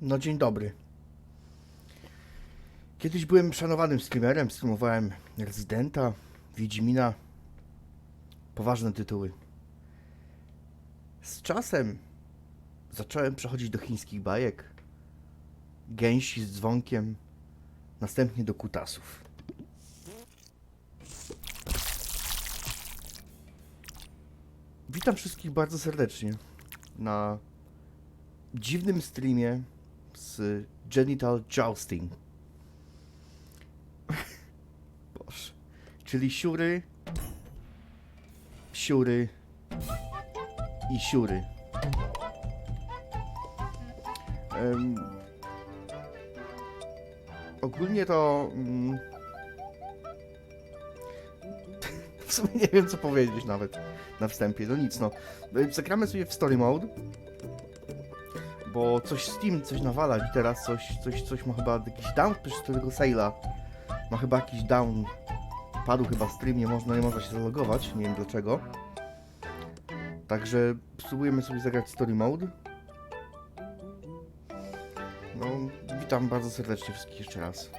No dzień dobry. Kiedyś byłem szanowanym streamerem, streamowałem Rezydenta, Wiedźmina, poważne tytuły. Z czasem zacząłem przechodzić do chińskich bajek, gęsi z dzwonkiem, następnie do kutasów. Witam wszystkich bardzo serdecznie na dziwnym streamie z Genital Jousting. Boże. Czyli siury, siury i siury. Ogólnie to... w sumie nie wiem, co powiedzieć nawet na wstępie. No nic, no. Zagramy sobie w Story Mode, bo Steam coś nawala i teraz coś ma chyba jakiś down z tego sale'a. Ma chyba jakiś down. Padł chyba stream, nie można się zalogować, nie wiem dlaczego. Także spróbujemy sobie zagrać Story Mode. No, witam bardzo serdecznie wszystkich jeszcze raz.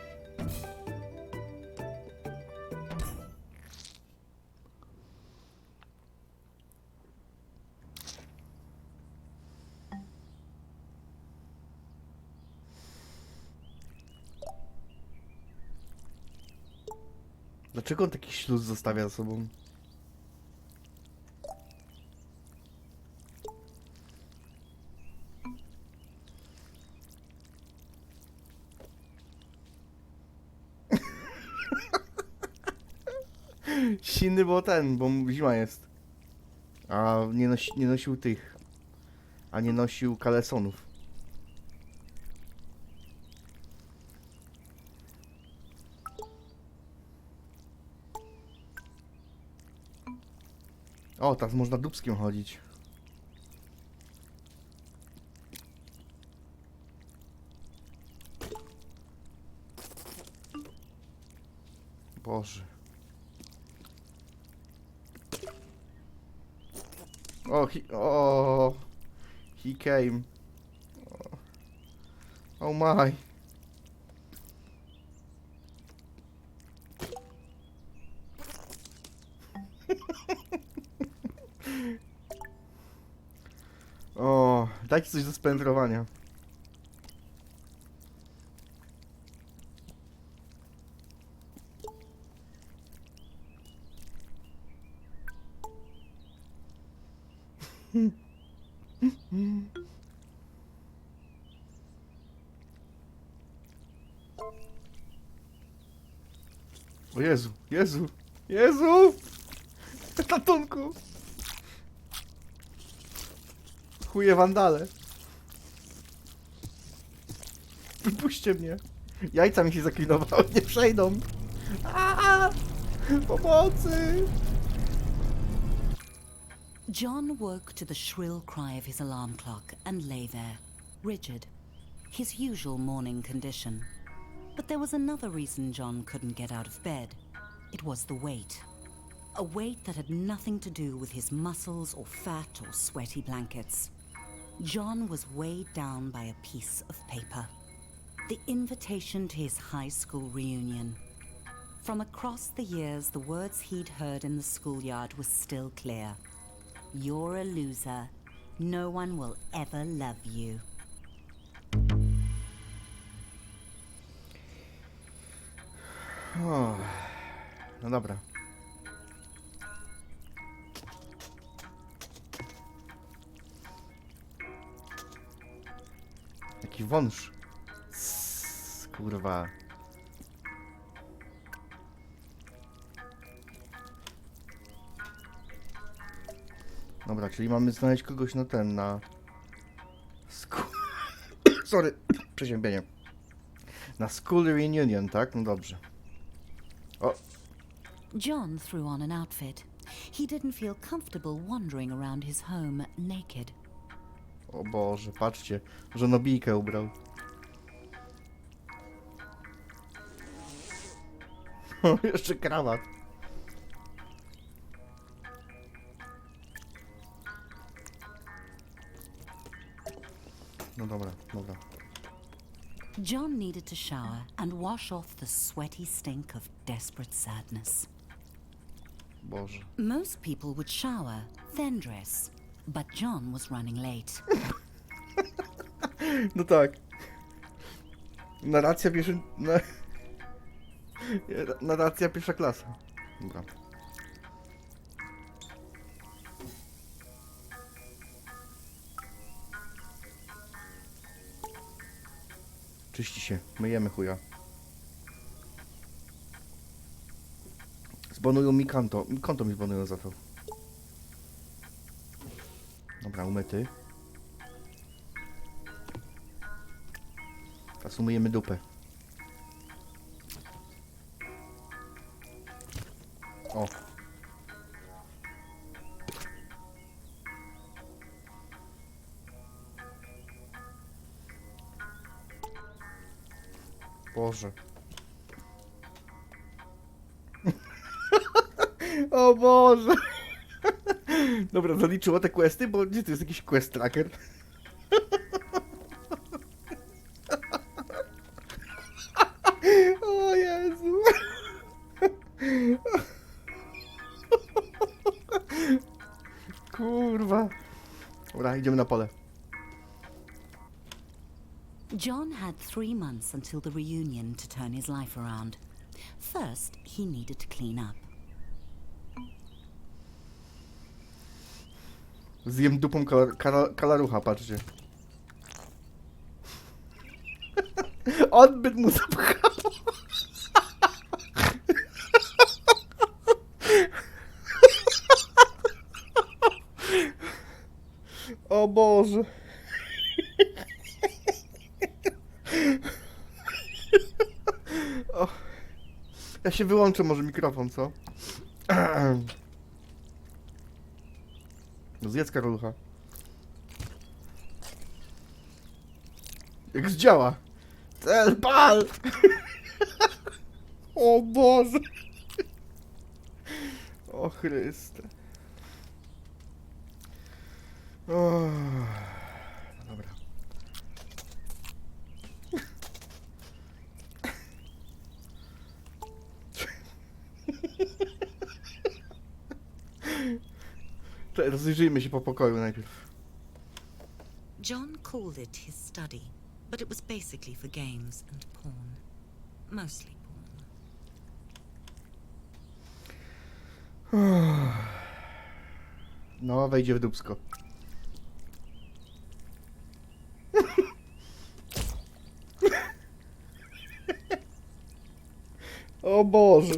Dlaczego on taki śluz zostawia za sobą? Silny, bo zima jest. A nie nosił tych. A nie nosił kalesonów. O, teraz można dubskiem chodzić. Boże. He came. Oh my. O, dajcie coś do spentrowania. O Jezu, Jezu, Jezu! Ratunku! Chuje wandale. Wypuśćcie mnie. Jajca mi się zaklinowały, nie przejdą. Aaaa! Pomocy! John woke to the shrill cry of his alarm clock and lay there, rigid, his usual morning condition. But there was another reason John couldn't get out of bed. It was the weight. A weight that had nothing to do with his muscles or fat or sweaty blankets. John was weighed down by a piece of paper. The invitation to his high school reunion. From across the years, the words he'd heard in the schoolyard were still clear. You're a loser. No one will ever love you. O, no dobra. Jaki wąż. Kurwa. Dobra, czyli mamy znaleźć kogoś na Sorry, przeziębienie. Na school reunion, tak? No dobrze. O. John threw on an outfit. He didn't feel comfortable wandering around his home naked. O Boże, patrzcie, żonobijkę ubrał. O, jeszcze krawat. No dobra, dobra. John needed to shower and wash off the sweaty stink of desperate sadness. Boże. Most people would shower, then dress, but John was running late. No tak. Narracja pierwsza... Narracja pierwsza klasa. Dobra. Czyści się. Myjemy chuja. Zbanują mi konto. Konto mi zbanują za to. Dobra, umyty. Teraz umyjemy dupę. O. Boże. O Boże. Dobra, zaliczyło te questy, bo gdzie to jest jakiś quest tracker? O Jezu. Kurwa. Dobra, idziemy na pole. John had 3 months until the reunion to turn his life around. First, he needed to clean up. Zjem dupą kalarucha, patrzcie. Odbyt mu zapchał. O Boże. O. Ja się wyłączę może mikrofon, co? No zjedz karalucha. Jak zdziała. Cel pal! O Boże! O Chryste. O. No dobra. Rozejrzyjmy się po pokoju najpierw. John called it his study, but it was basically for games and porn. Mostly porn. No, wejdzie w dupsko. O Boże.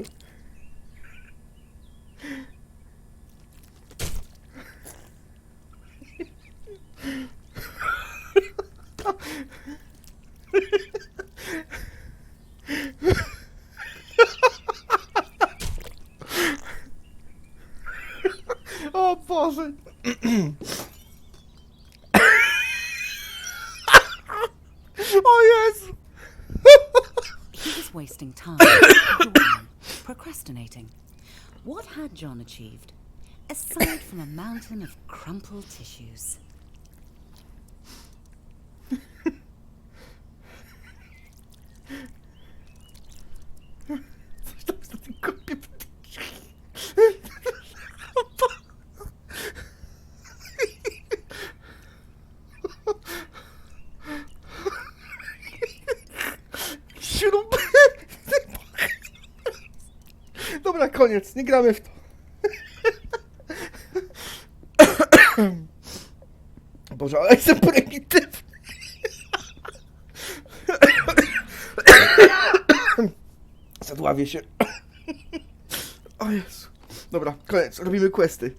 O Boże. O Jezu. He was wasting time, procrastinating. What had John achieved, aside from a mountain of crumpled tissues? Coś tam za tym kopie. Śrub. Dobra, koniec, nie gramy w to. Boże, ale jestem prymitywny. Zadławię się. O Jezu. Dobra, koniec, robimy questy.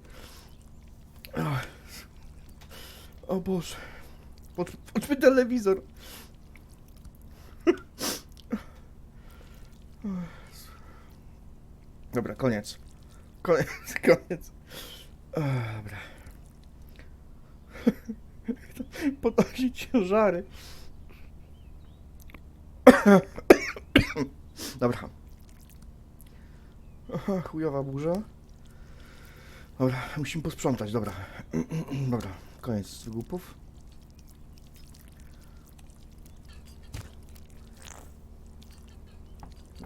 O Boże. Włączmy telewizor. Dobra, koniec. Koniec, koniec. Dobra. Podnosić ciężary. Dobra. Aha, chujowa burza. Dobra, musimy posprzątać, dobra. Dobra, koniec wygłupów.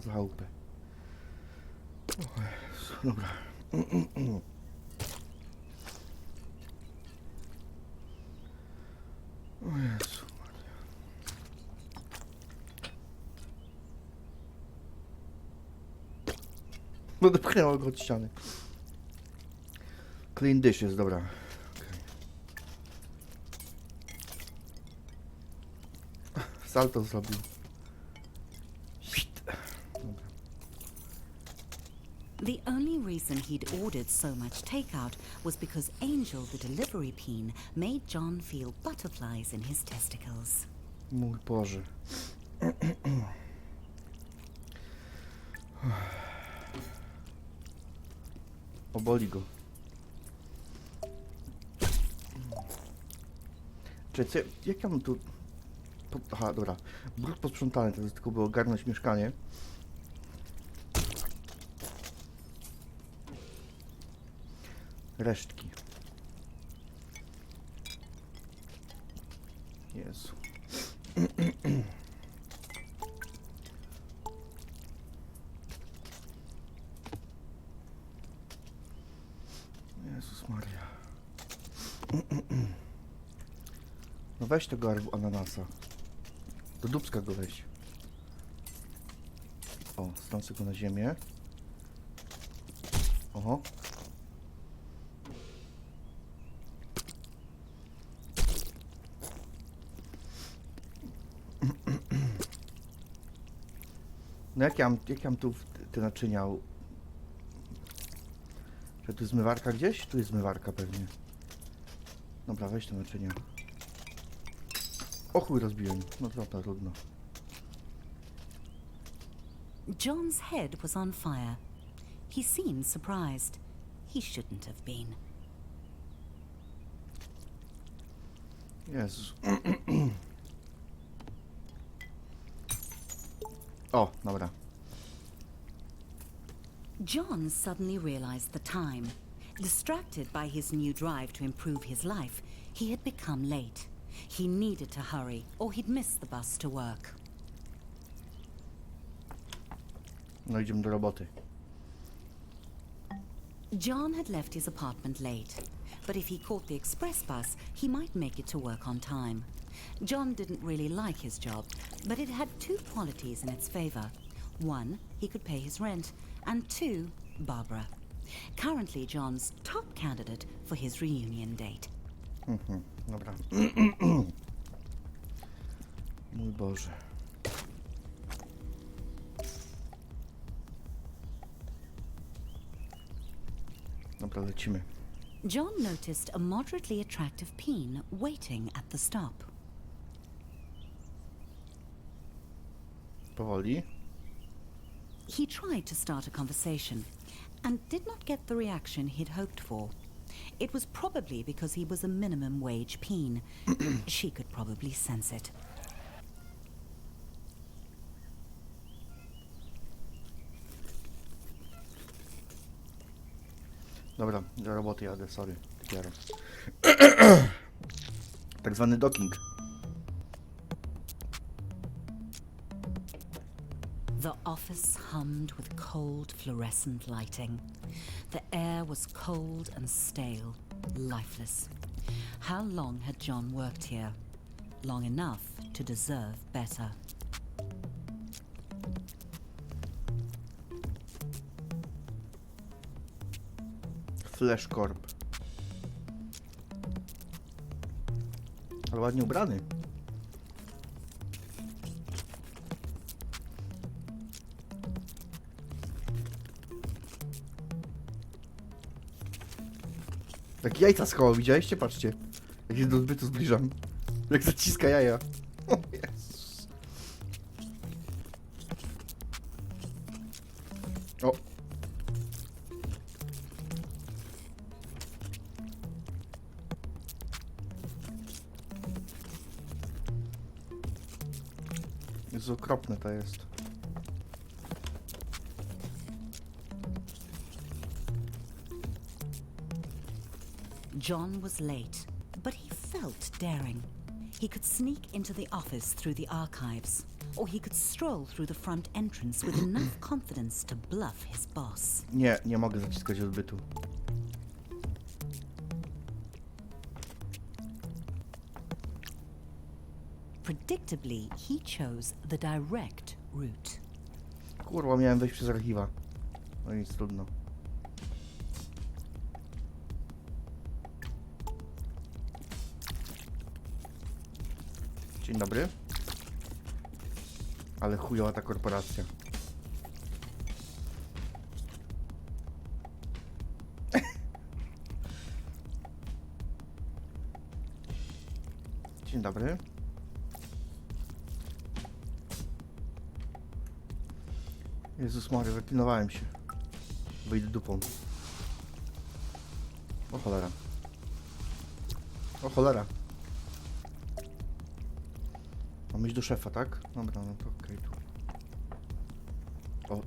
za chałupę. O Jezu, dobra. O Jezu. No dopchnęło go od ściany. Clean dish jest, dobra. Okay. Salto zrobił. Dobra. The only reason he'd ordered so much takeout was because Angel, the delivery peen, made John feel butterflies in his testicles. Mój Boże. Oboli go. Czekaj, jak ja mam tu... Aha, dobra. Brud posprzątany, teraz tylko było ogarnąć mieszkanie. Resztki. Jezu. Jezus Maria. No weź tego ananasa. Do dupska go weź. O, stąd go na ziemię. Oho. No jak ja mam tu te naczynia? Że tu jest zmywarka gdzieś? Tu jest zmywarka pewnie. Dobra, weź te naczynia. O chuj, rozbiłem. No dobra, trudno. John's head was on fire. He seemed surprised. He shouldn't have been. Jezus. O, dobra. John suddenly realized the time. Distracted by his new drive to improve his life, he had become late. He needed to hurry, or he'd miss the bus to work. No idziemy do roboty. John had left his apartment late, but if he caught the express bus, he might make it to work on time. John didn't really like his job, but it had two qualities in its favor. One, he could pay his rent, and two, Barbara. Currently John's top candidate for his reunion date. Dobra. Mój Boże. Dobra, lecimy. John noticed a moderately attractive peen waiting at the stop. Powoli. He tried to start a conversation and did not get the reaction he'd hoped for. It was probably because he was a minimum wage peen. She could probably sense it. Dobra, do roboty jadę, sorry. Typiaro. Tak zwany docking. The office hummed with cold fluorescent lighting. The air was cold and stale, lifeless. How long had John worked here? Long enough to deserve better. Flash Corp. Ale ładnie ubrany. Jak jajca schował, widzieliście? Patrzcie. Jak się do zbytu zbliżam. Jak zaciska jaja. O Jezus. O. Jezu, okropne to jest. John was late, but he felt daring. He could sneak into the office through the archives, or he could stroll through the front entrance with enough confidence to bluff his boss. Nie, nie mogę zaciskać odbytu. Predictably, he chose the direct route. Kurwa, miałem wejść przez archiwa. No nic, trudno. Dzień dobry. Ale chujowa ta korporacja. Dzień dobry. Jezus Maria, zaklinowałem się. Wyjdę dupą. O cholera. O cholera. Mam iść do szefa, tak? Dobra, no to okej, tu. O.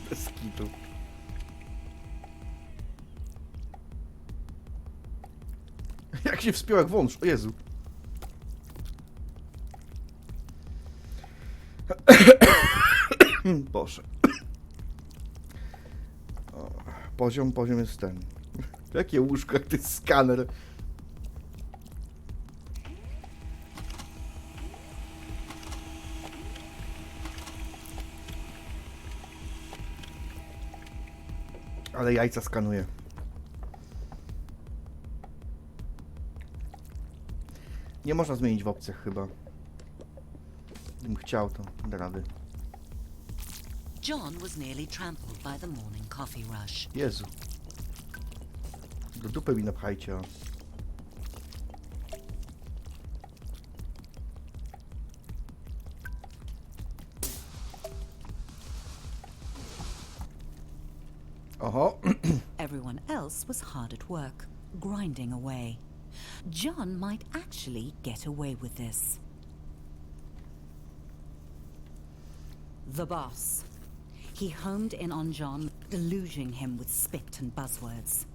Bez kitu. Jak się wspiął jak wąż, o Jezu. Boże. O, poziom jest ten. Jakie łóżko, jak to jest skaner. Ale jajca skanuje. Nie można zmienić w opcjach chyba. Gdybym chciał, to da rady. John was nearly trampled by the morning coffee rush. Jezu. Do dupy mi napchajcie, o. Oho. Everyone else was hard at work, grinding away. John might actually get away with this. The boss. He homed in on John, deluging him with spit and buzzwords.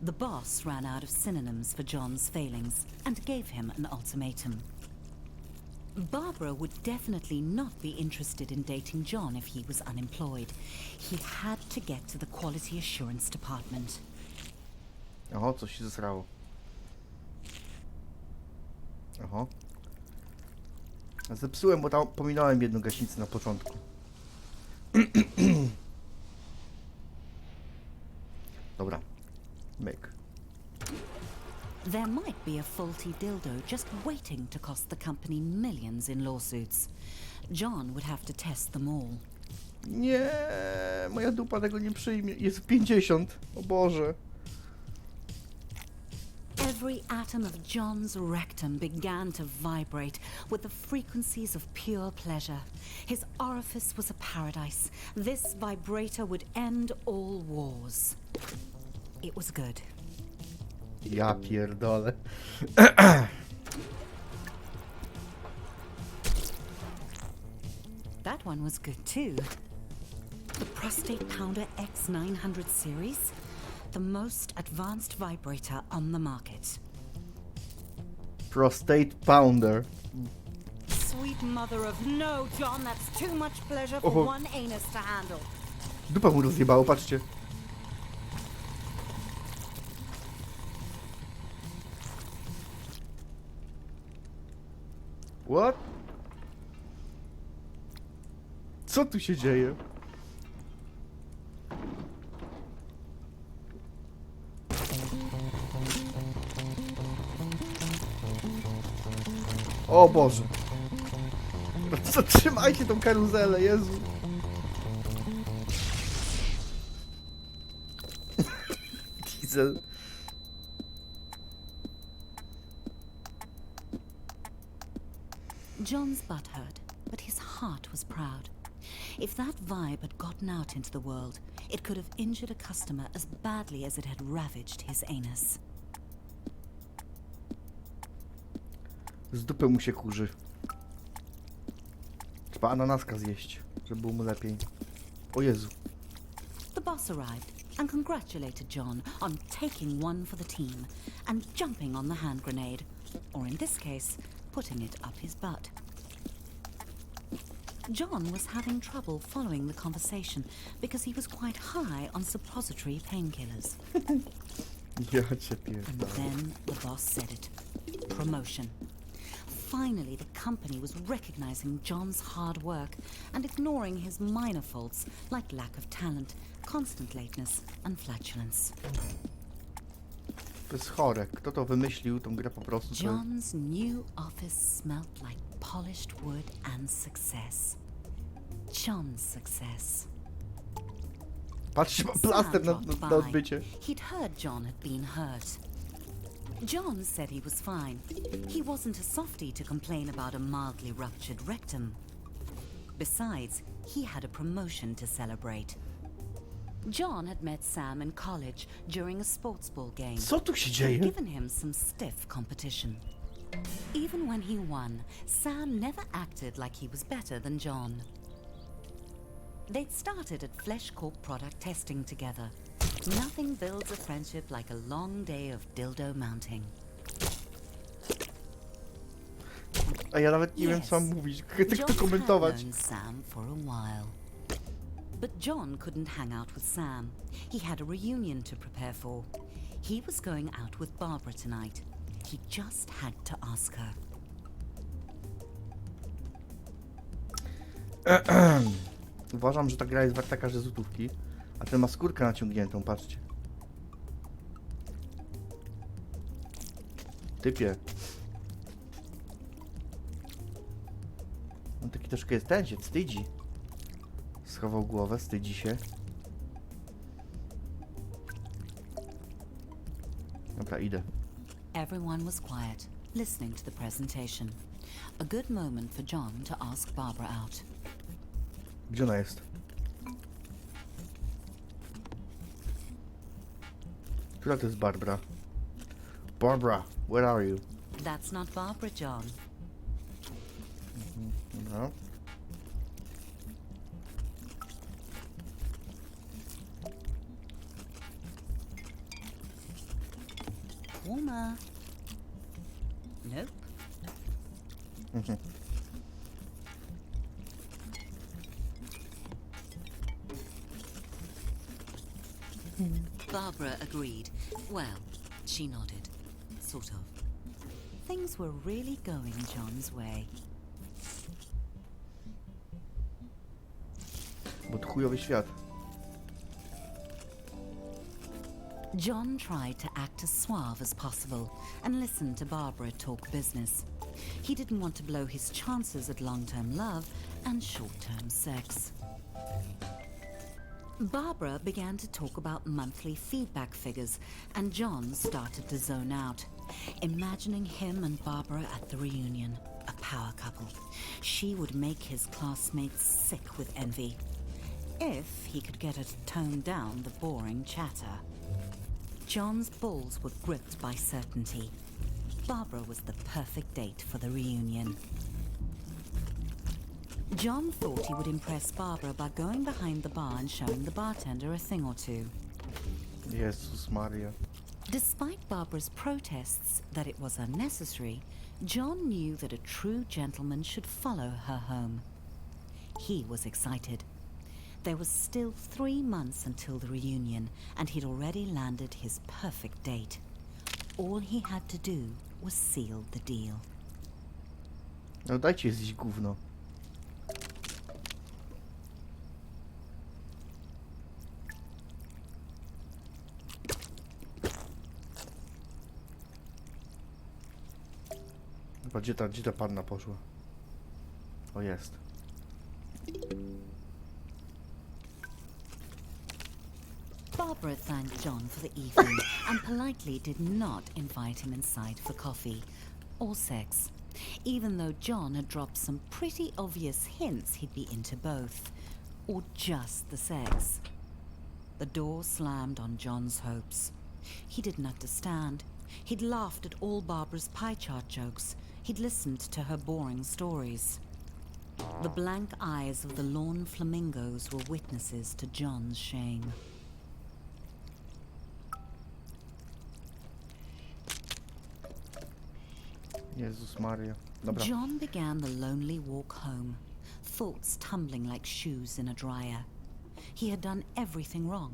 The boss ran out of synonyms for John's failings and gave him an ultimatum. Barbara would definitely not be interested in dating John if he was unemployed. He had to get to the quality assurance department. Oho, coś się zesrało. Oho. Zepsułem, bo tam pominąłem jedną gaśnicę na początku. Dobra. Myk. There might be a faulty dildo just waiting to cost the company millions in lawsuits. John would have to test them all. Nie, moja dupa tego nie przyjmie. Jest 50. O Boże. Every atom of John's rectum began to vibrate with the frequencies of pure pleasure. His orifice was a paradise. This vibrator would end all wars. It was good. Ja pierdolę. That one was good too. The Prostate Pounder X900 series, the most advanced vibrator on the market. Prostate Pounder. Sweet mother of no, John, that's too much pleasure for one anus to handle. Dupa mu rozjebało, patrzcie. What? Co tu się dzieje? O Boże. Zatrzymajcie tą karuzelę, Jezu. Diesel. John's butt hurt, but his heart was proud. If that vibe had gotten out into the world, it could have injured a customer as badly as it had ravaged his anus. Z dupy mu się kurzy. Trzeba ananaska zjeść, żeby było mu lepiej. O Jezu. The boss arrived and congratulated John on taking one for the team and jumping on the hand grenade, or in this case, putting it up his butt. John was having trouble following the conversation because he was quite high on suppository painkillers. Ja cię And pierdolę. then the boss said it. Promotion. Finally, the company was recognizing John's hard work and ignoring his minor faults like lack of talent, constant lateness and flatulence. To jest chore. Kto to wymyślił, tą grę po prostu? To... John's new office smelt like polished wood and success. John's success. Patrzcie, ma plaster na odbycie. He'd heard John had been hurt. John said he was fine. He wasn't a softie to complain about a mildly ruptured rectum. Besides, he had a promotion to celebrate. John had met Sam in college during a sports ball game. Co tu się He'd dzieje? given him some stiff competition. Even when he won, Sam never acted like he was better than John. They'd started at Flesh Corp product testing together. Nothing builds a friendship like a long day of dildo mounting. A ja nawet nie wiem, co mam mówić. Tylko John komentować. had known Sam for a while. But John couldn't hang out with Sam. He had a reunion to prepare for. He was going out with Barbara tonight. He just had to ask her. Uważam, że ta gra jest warta każdej złotówki. A ten ma skórkę naciągniętą, patrzcie. Typie. On taki troszkę jest, ten się wstydzi. Schował głowę, wstydzi się. Dobra, idę. Everyone was quiet, listening to the presentation. A good moment for John to ask Barbara out. Gdzie ona jest? Która to jest Barbara? Barbara, where are you? That's not Barbara, John. Dobra. Warmer. Nope. Barbara agreed. Well, she nodded. Sort of. Things were really going John's way. Bo to chujowy świat. John tried to act as suave as possible and listen to Barbara talk business. He didn't want to blow his chances at long-term love and short-term sex. Barbara began to talk about monthly feedback figures, and John started to zone out, imagining him and Barbara at the reunion, a power couple. She would make his classmates sick with envy, if he could get her to tone down the boring chatter. John's balls were gripped by certainty. Barbara was the perfect date for the reunion. John thought he would impress Barbara by going behind the bar and showing the bartender a thing or two. Jezus Maria. Despite Barbara's protests that it was unnecessary, John knew that a true gentleman should follow her home. He was excited. There was still 3 months until the reunion, and he'd already landed his perfect date. All he had to do was seal the deal. No dajcie zjeść gówno. Chyba gdzie ta panna poszła? O, jest. Barbara thanked John for the evening and politely did not invite him inside for coffee or sex, even though John had dropped some pretty obvious hints he'd be into both, or just the sex. The door slammed on John's hopes. He didn't understand. He'd laughed at all Barbara's pie chart jokes. He'd listened to her boring stories. The blank eyes of the lawn flamingos were witnesses to John's shame. Jezus Maria. Dobra. John began the lonely walk home, thoughts tumbling like shoes in a dryer. He had done everything wrong.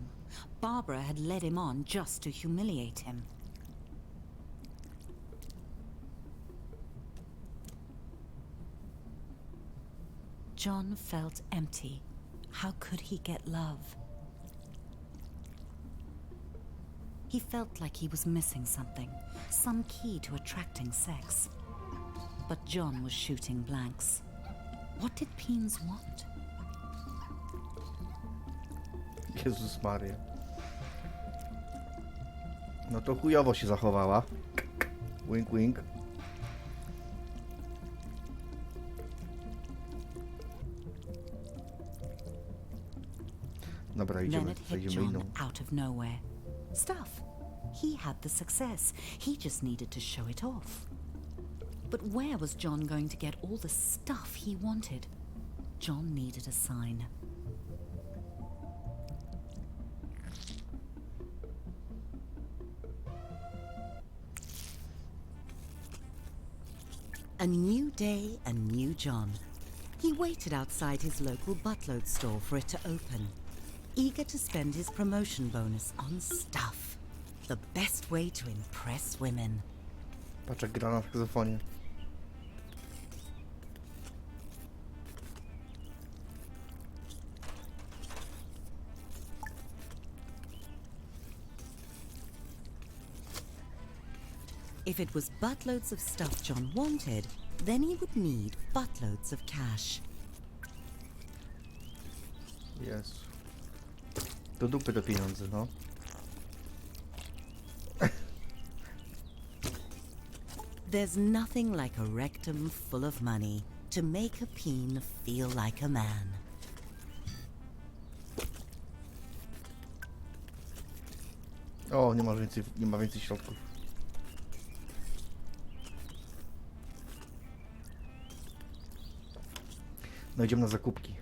Barbara had led him on just to humiliate him. John felt empty. How could he get love? He felt like he was missing something, some key to attracting sex. But John was shooting blanks. What did Peens want? Jezus Maria. No to chujowo się zachowała. Wink, wink. Dobra, Then idziemy, it hit zajdziemy inną. John out of nowhere. Stuff. He had the success. He just needed to show it off. But where was John going to get all the stuff he wanted? John needed a sign. A new day, a new John. He waited outside his local buttload store for it to open, eager to spend his promotion bonus on stuff. The best way to impress women. Patrz jak gra na saksofonie. If it was buttloads of stuff John wanted, then he would need buttloads of cash. Jezu. Do dupy te pieniądze, no. There's nothing like a rectum full of money to make a peen feel like a man. O, nie ma więcej środków. No idziemy na zakupki.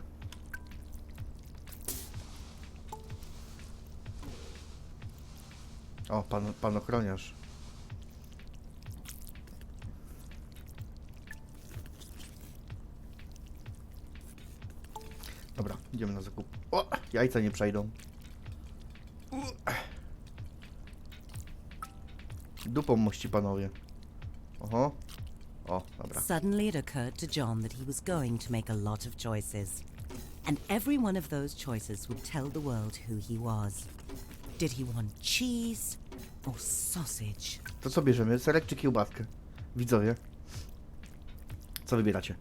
O, pan ochroniarz. Dobra, idziemy na zakup. O, jajca nie przejdą. Dupą mości panowie. Oho. O, dobra. Suddenly it occurred to John that he was going to make a lot of choices. And every one of those choices would tell the world who he was. Did he want cheese or sausage? To co bierzemy? Serek czy kiełbaskę? Widzowie. Co wybieracie?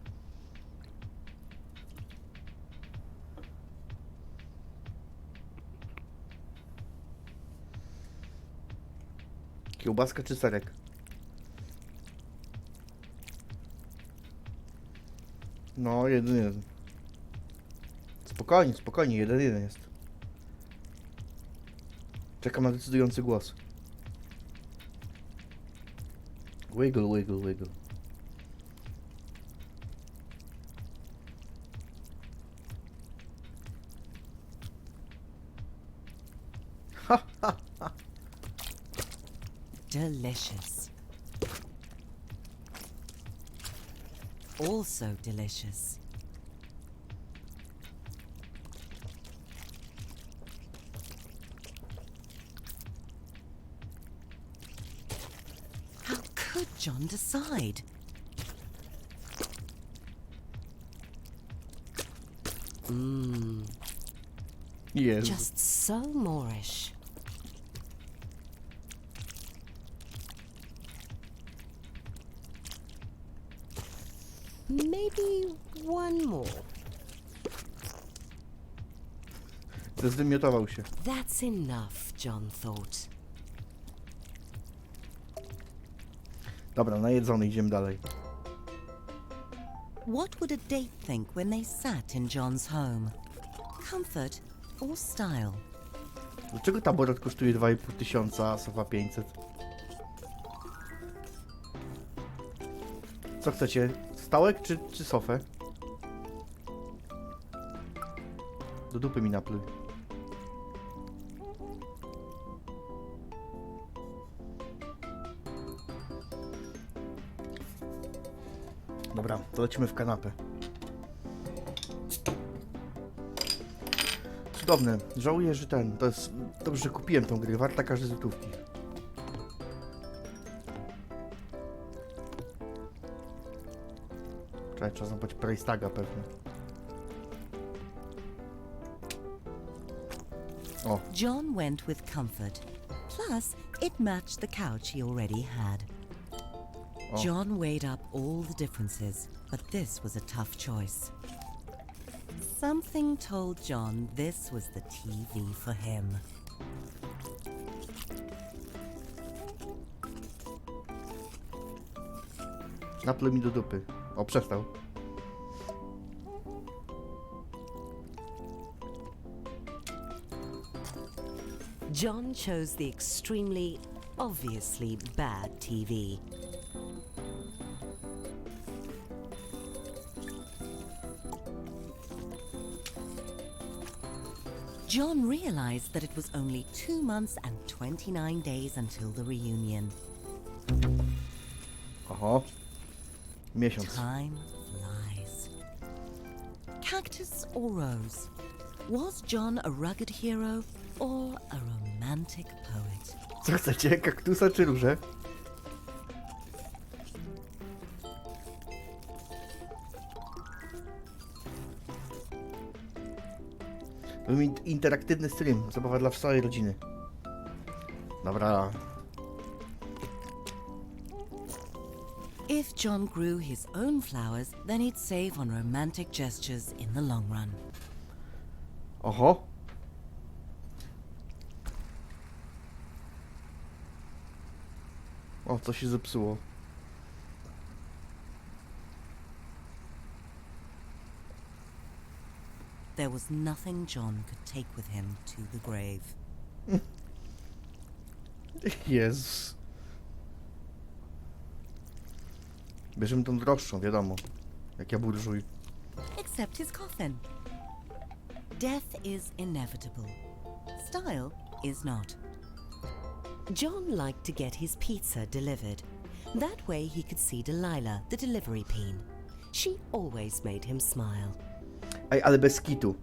Kiełbaska czy serek? No, 1-1. Spokojnie, spokojnie, 1-1 jest. Czekam na decydujący głos. Wiggle, wiggle, wiggle. Delicious. Also delicious. How could John decide? Jezu. Just so Moorish. Maybe one more. Zdymiotował się. That's enough, John thought. Dobra, najedzony, idziemy dalej. What would a date think when they sat in John's home? Comfort or style? Dlaczego taboret kosztuje 2,5 tysiąca, a sofa 500? Co chcecie? Stołek czy sofę? Do dupy mi napluj. Dobra, to lecimy w kanapę. Cudowne. Żałuję, że to jest... Dobrze, że kupiłem tą grę. Warta każdej złotówki. Trzeba zobaczyć price taga pewnie. O. John went with comfort. Plus, it matched the couch he already had. O. John weighed up all the differences, but this was a tough choice. Something told John this was the TV for him. Napluj mi do dupy. O, przestał. John chose the extremely, obviously bad TV. John realized that it was only 2 months and 29 days until the reunion. Oho. Miesiąc. Time flies. Cactus or rose? Was John a rugged hero or a romantic poet? Co chcecie? Kaktusa czy róże? Był interaktywny stream. Zabawa dla całej rodziny. Dobra. If John grew his own flowers, then he'd save on romantic gestures in the long run. Oho. O, co się zepsuło. There was nothing John could take with him to the grave. Jezus. Bierzemy tą droższą, wiadomo. Jak ja burżuj. Except his coffin. Death is inevitable. Style is not. John liked to get his pizza delivered. That way he could see Delilah, the delivery peen. She always made him smile. Ej, ale bez kitu.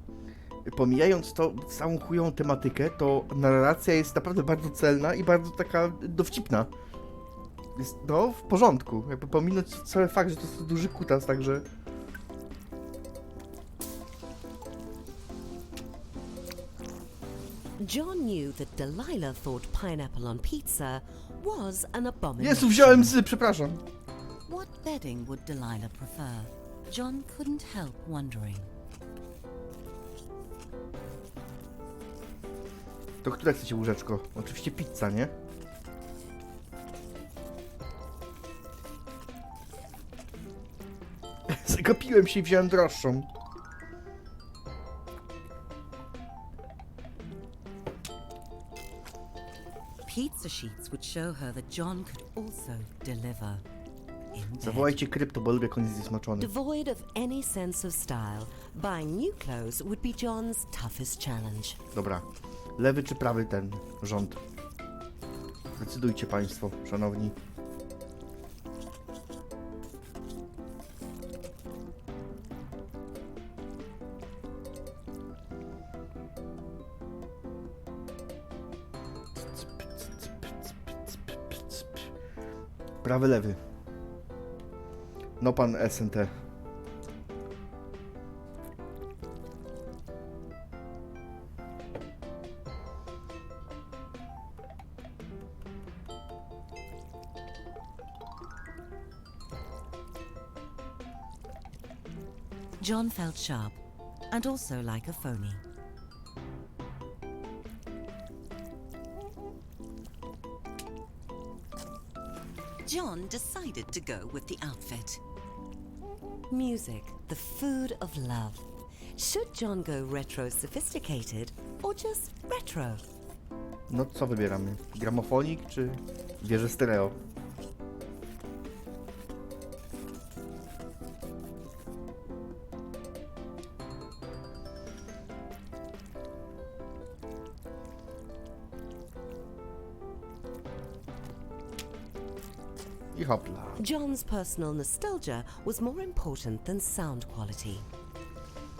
Pomijając to całą chujową tematykę, to narracja jest naprawdę bardzo celna i bardzo taka dowcipna. Jest, no, w porządku. Jakby pominąć cały fakt, że to jest duży kutas, także... John knew that Delilah thought pineapple on pizza was an abomination. Jezu, wziąłem przepraszam. What bedding would Delilah prefer? John couldn't help wondering. To które chcecie łóżeczko? Oczywiście pizza, nie? Zagapiłem się i wziąłem droższą. Pizza sheets would show her that John could also deliver. In bed. Zawołajcie krypto, bo lubię koniec zniesmaczony. Devoid of any sense of style, buying new clothes would be John's toughest challenge. Dobra. Lewy czy prawy ten rząd? Decydujcie państwo, szanowni. Prawy, lewy. No pan SNT. John felt sharp, and also like a phony. John decided to go with the outfit. Music, the food of love. Should John go retro sophisticated or just retro? No co wybieramy? Gramofonik czy wieżę stereo? I hopla. John's personal nostalgia was more important than sound quality.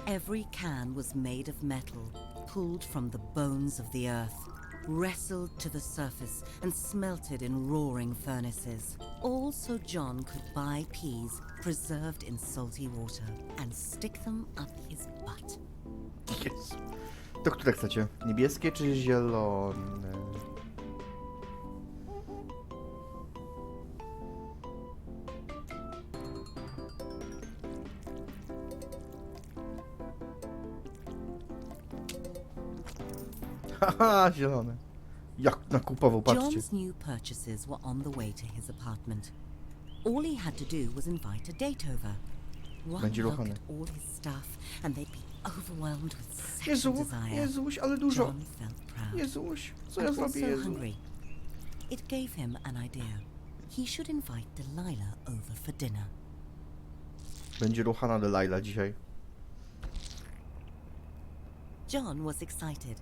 Every can was made of metal, pulled from the bones of the earth, wrestled to the surface and smelted in roaring furnaces. All so John could buy peas preserved in salty water and stick them up his butt. Jezu. To które chcecie? Niebieskie czy zielone? Haha, zielone. Jak nakupował, patrzcie. John's new purchases were on the way to his apartment. All he had to do was invite a date over. One Będzie look ruchany. at all his stuff and they'd be overwhelmed with sexual Jezu, desire. Jezuś, ale dużo. John felt proud. Jezuś, co ja And zrobię, also Jezu? hungry. It gave him an idea. He should invite Delilah over for dinner. Będzie ruchana Delilah dzisiaj. John was excited.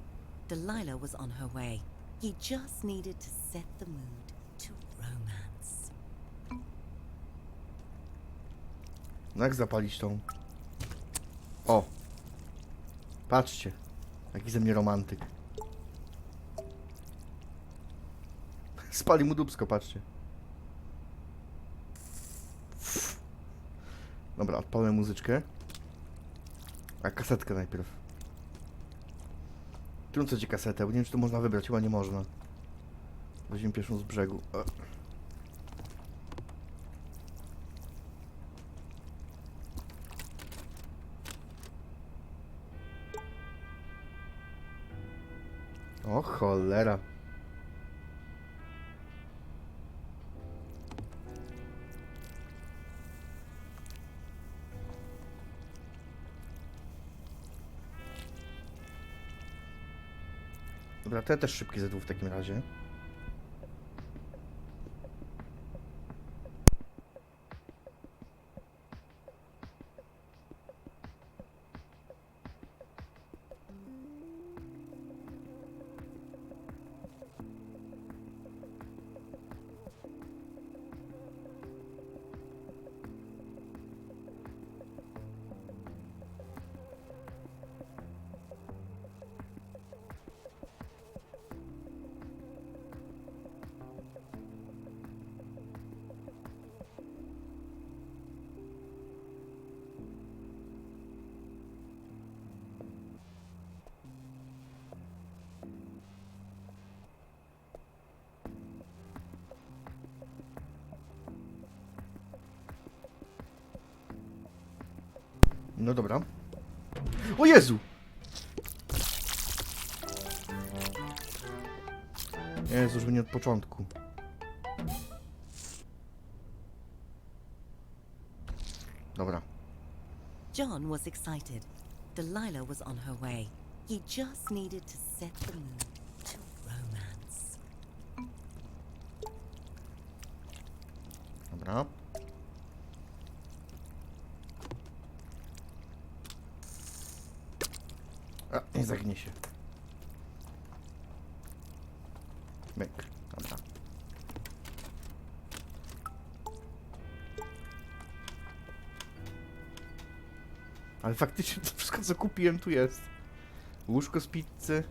Delilah was on her way. He just needed to set the mood to romance. No jak zapalić tą? O! Patrzcie. Jaki ze mnie romantyk. Spali mu dupsko, patrzcie. Dobra, odpalę muzyczkę. A kasetkę najpierw. Trącę ci kasetę, bo nie wiem, czy to można wybrać, chyba nie można. Weźmiemy pierwszą z brzegu. O cholera. Dobra, te też szybki ze dwóch w takim razie. No dobra. O Jezu! Jezu, już nie od początku. Dobra. John was excited. Delilah was on her way. He just needed to set the mood to romance. Dobra. A, nie zagnie się. Myk. Dobra. Ale faktycznie to wszystko, co kupiłem, tu jest. Łóżko z pizzy.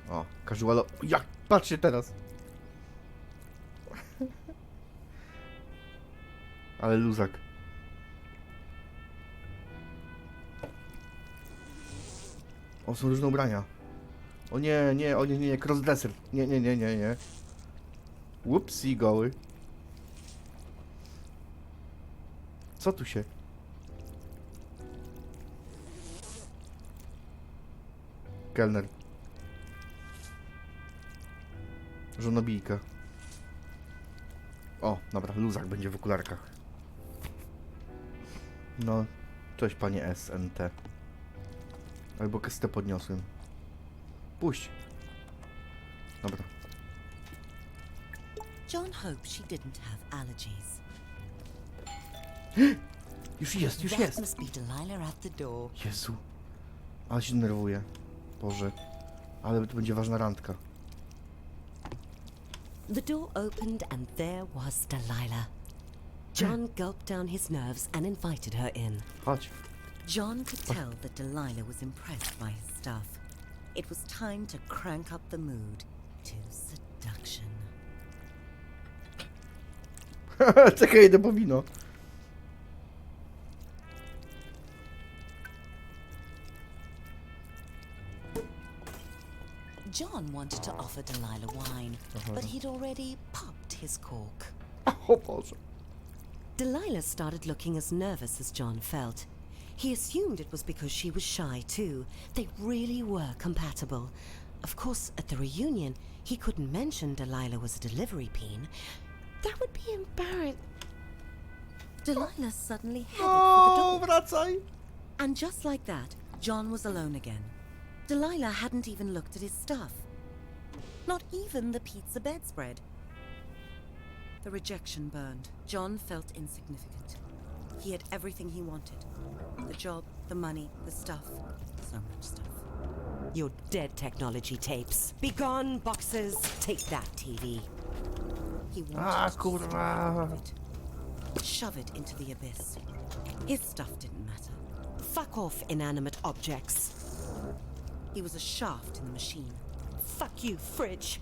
O, casualo. Jak? Patrzcie teraz. Ale luzak. O, są różne ubrania. O nie, nie, o nie, nie, crossdresser. Nie, nie, nie, nie, nie. Whoopsie, goły. Co tu się? Kelner. Żonobijka. O, dobra, luzak będzie w okularkach. No, cześć panie SNT. Albo kestę podniosłem. Puść. Dobra. John hoped she didn't have allergies. Już jest, już That jest. must be Delilah at the door. Jezu. Ale się denerwuję. Boże. Ale to będzie ważna randka. The door opened and there was Delilah. John gulped down his nerves and invited her in. Chodź. John could tell that Delilah was impressed by his stuff. It was time to crank up the mood to seduction. Czekaj, idę po wino. John wanted to offer Delilah wine, but he'd already popped his cork. O Boże. Delilah started looking as nervous as John felt. He assumed it was because she was shy too. They really were compatible. Of course, at the reunion, he couldn't mention Delilah was a delivery peen. That would be embarrassing. Delilah suddenly headed for the O, door. wracaj. And just like that, John was alone again. Delilah hadn't even looked at his stuff. Not even the pizza bedspread. The rejection burned. John felt insignificant. He had everything he wanted. The job, the money, the stuff. So much stuff. Your dead technology tapes. Be gone, boxes. Take that, TV. He wanted to kurwa. strip all of it. Shove it into the abyss. His stuff didn't matter. Fuck off, inanimate objects. He was a shaft in the machine. Fuck you, fridge.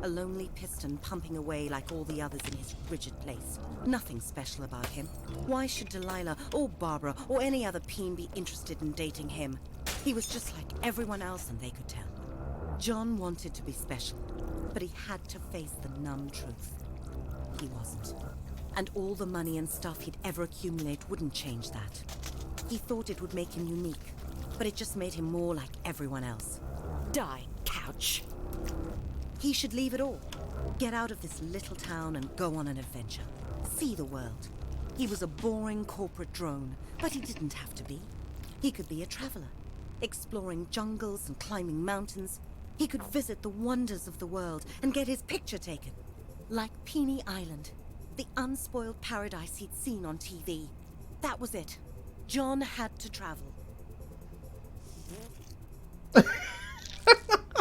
A lonely piston pumping away like all the others in his rigid place. Nothing special about him. Why should Delilah or Barbara or any other peen be interested in dating him? He was just like everyone else and they could tell. John wanted to be special, but he had to face the numb truth. He wasn't. And all the money and stuff he'd ever accumulate wouldn't change that. He thought it would make him unique, but it just made him more like everyone else. Die, couch. He should leave it all. Get out of this little town and go on an adventure. See the world. He was a boring corporate drone, but he didn't have to be. He could be a traveler, exploring jungles and climbing mountains. He could visit the wonders of the world and get his picture taken. Like Peony Island, the unspoiled paradise he'd seen on TV. That was it. John had to travel.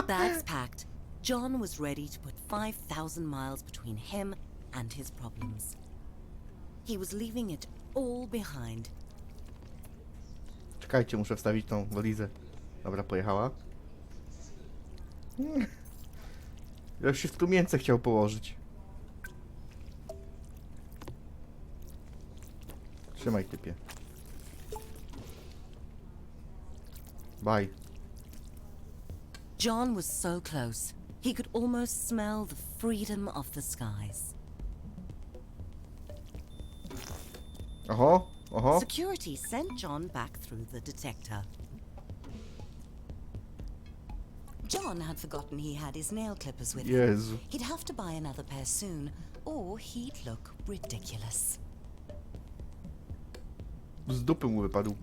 Bags packed, John was ready to put 5,000 miles between him and his problems. He was leaving it all behind. Czekajcie, muszę wstawić tą walizę. Dobra, pojechała. Ja już się w trumience chciał położyć. Trzymaj, typie. Bye. John was so close, he could almost smell the freedom of the skies. Oho, oho. Security sent John back through the detector. John had forgotten he had his nail clippers with him. Jezu. He'd have to buy another pair soon, or he'd look ridiculous. Z dupy mu wypadł.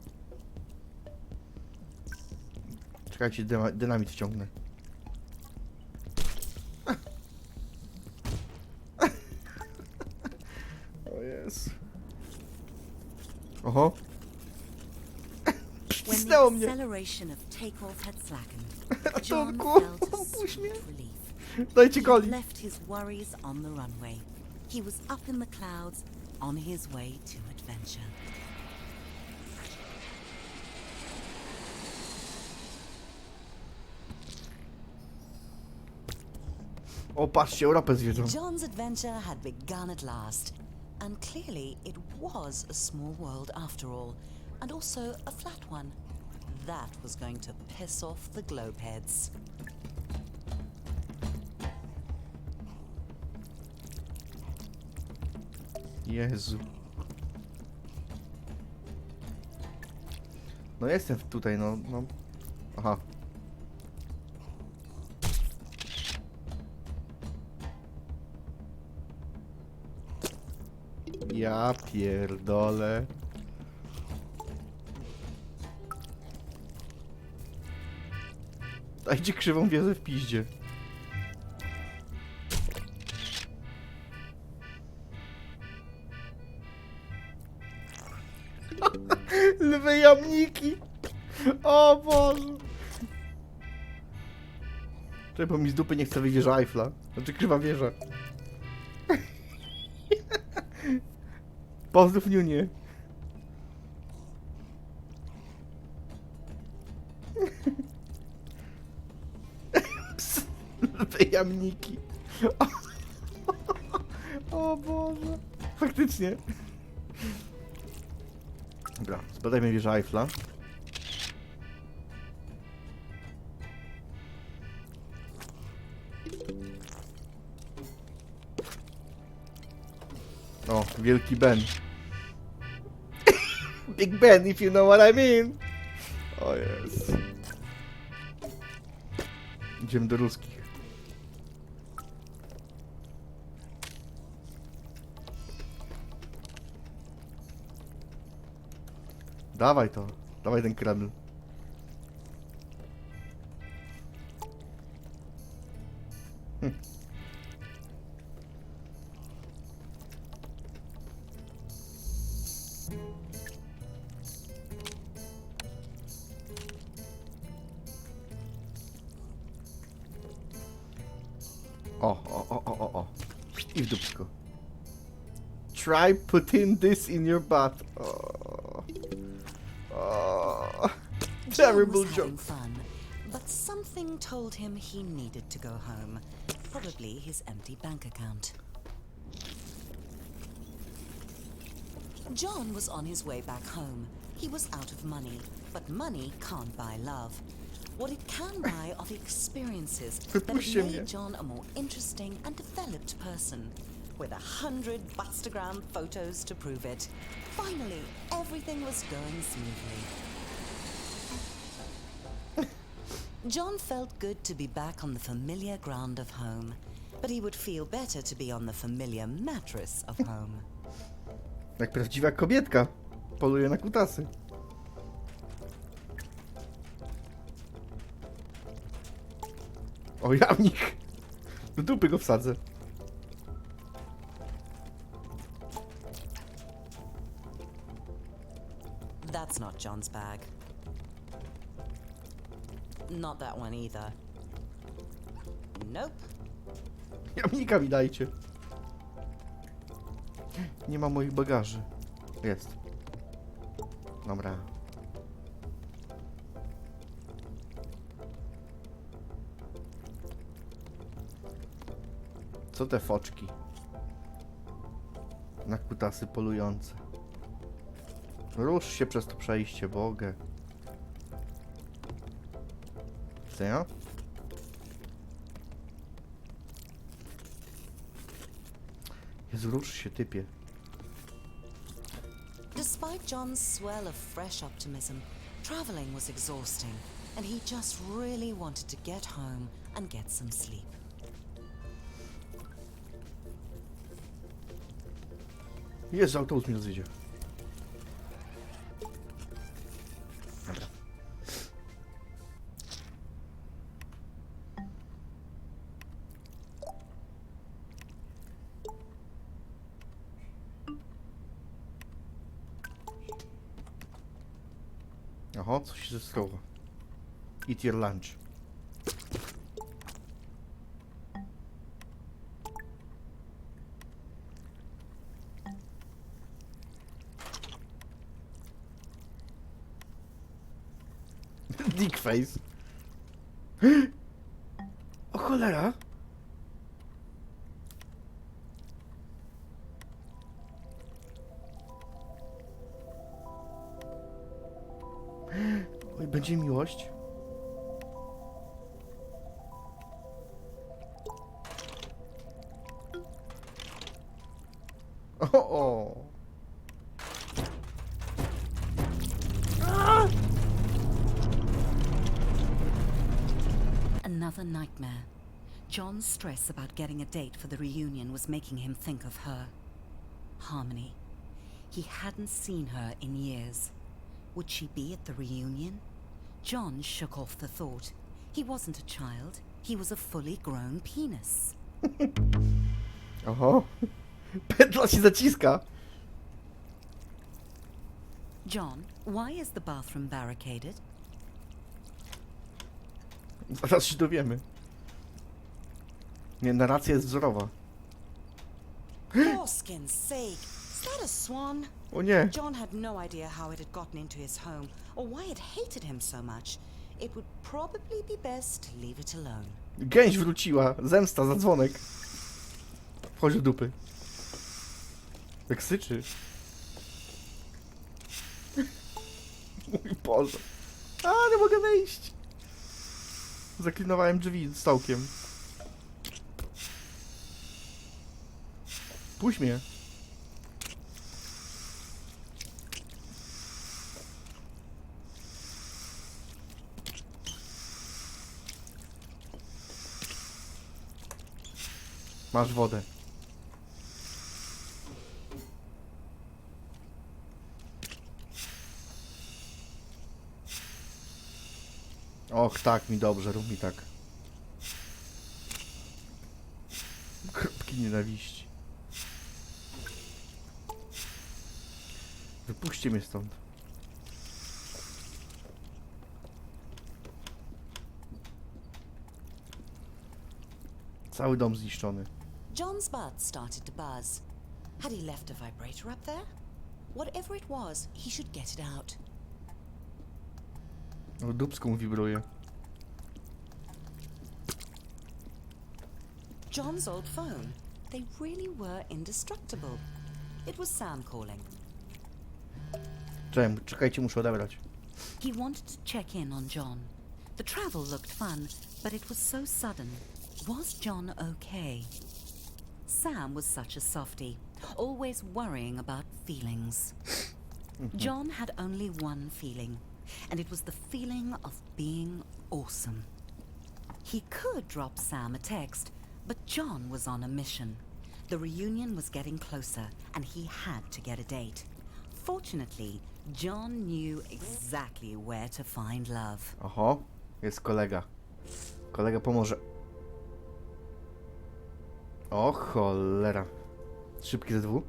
Czekajcie, dynamit wciągnę. O Jezu. Oho. When the Psnęło mnie. acceleration of takeoff had slackened, John Ratunku, felt a opuść mnie. sweet relief. Dajcie He'd goli. left his worries on the runway. He was up in the clouds, on his way to adventure. O, patrzcie, Europę zwiedzą. John's adventure had begun at last, and clearly it was a small world after all, and also a flat one. That was going to piss off the globeheads. Jezu. No jestem tutaj, no. Aha. Ja pierdolę. Dajcie krzywą wieżę w piździe. Lwy jamniki. O Boże. Czekaj, bo mi z dupy nie chce wyjść wieża Eiffla. Znaczy krzywa wieża. Pozdrów Niunie. Ps, jamniki. O Boże. Faktycznie. Dobra, zbadajmy wieżę Eiffla. O, wielki Ben. Big Ben, if you know what I mean. O jest. Idziemy do ruskich. Dawaj to. Dawaj ten Kreml. O. I w dupsko. Try putting this in your butt. John Terrible was joke. having fun, but something told him he needed to go home. Probably his empty bank account. John was on his way back home. He was out of money, but money can't buy love. What it can buy are the experiences that have Wypuśćcie mnie. made John a more interesting and developed person, with 100 Bustagram photos to prove it. Finally, everything was going smoothly. John felt good to be back on the familiar ground of home, but he would feel better to be on the familiar mattress of home. Jak prawdziwa kobietka. Poluje na kutasy. O, jamnik. Do dupy go wsadzę. That's not John's bag. Not that one either. Nope. Jamnika mi dajcie. Nie ma moich bagaży. Jest. Dobra. Co te foczki? Na kutasy polujące. Rusz się przez to przejście, Bogę. Co? Jezu, rusz się, typie. Despite John's swell of fresh optimism, traveling was exhausting, and he just really wanted to get home and get some sleep. Jezu, autobus mi rozjedzie. Dobra. Oho, coś się zestało. Eat your lunch. Dickface. O cholera. Oj, będzie miłość. O. Another nightmare. John's stress about getting a date for the reunion was making him think of her. Harmony. He hadn't seen her in years. Would she be at the reunion? John shook off the thought. He wasn't a child. He was a fully grown penis. Oho. Pętla się zaciska. John, why is the bathroom barricaded? Zaraz się dowiemy. Nie, narracja jest wzorowa. For skin's sake, is that a swan? O nie! John had no idea how it had gotten into his home, or why it hated him so much. It would probably be best to leave it alone. Gęś wróciła! Zemsta za dzwonek! Wchodź do dupy. Jak syczy. Mój Boże. A, nie mogę wejść! Zaklinowałem drzwi stołkiem. Puść mnie. Masz wodę. Och, tak mi dobrze, rób mi tak. Kropki nienawiści. Wypuśćcie mnie stąd. Cały dom zniszczony. John's butt started to buzz. Had he left a vibrator up there? Whatever it was, he should get it out. O, dupską wibruje. John's old phone. They really were indestructible. It was Sam calling. Czekajcie, muszę odebrać. He wanted to check in on John. The travel looked fun, but it was so sudden. Was John okay? Sam was such a softie, always worrying about feelings. John had only one feeling, and it was the feeling of being awesome. He could drop Sam a text, but John was on a mission. The reunion was getting closer, and he had to get a date. Fortunately, John knew exactly where to find love. Oho, jest kolega. Kolega pomoże. O cholera. Szybki ZW.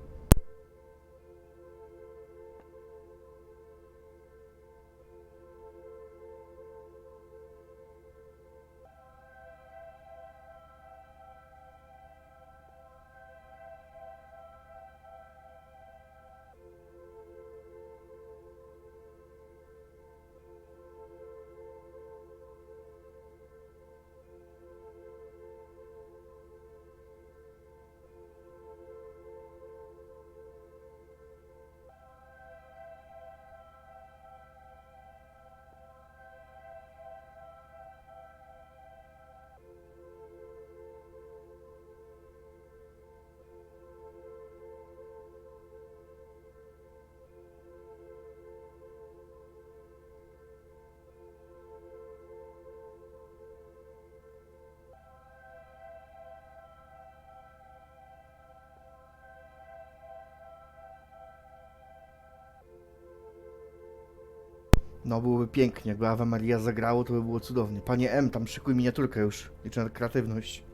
No, byłoby pięknie. Jakby Ave Maria zagrało, to by było cudownie. Panie M, tam szykuj miniaturkę już. Liczę na kreatywność.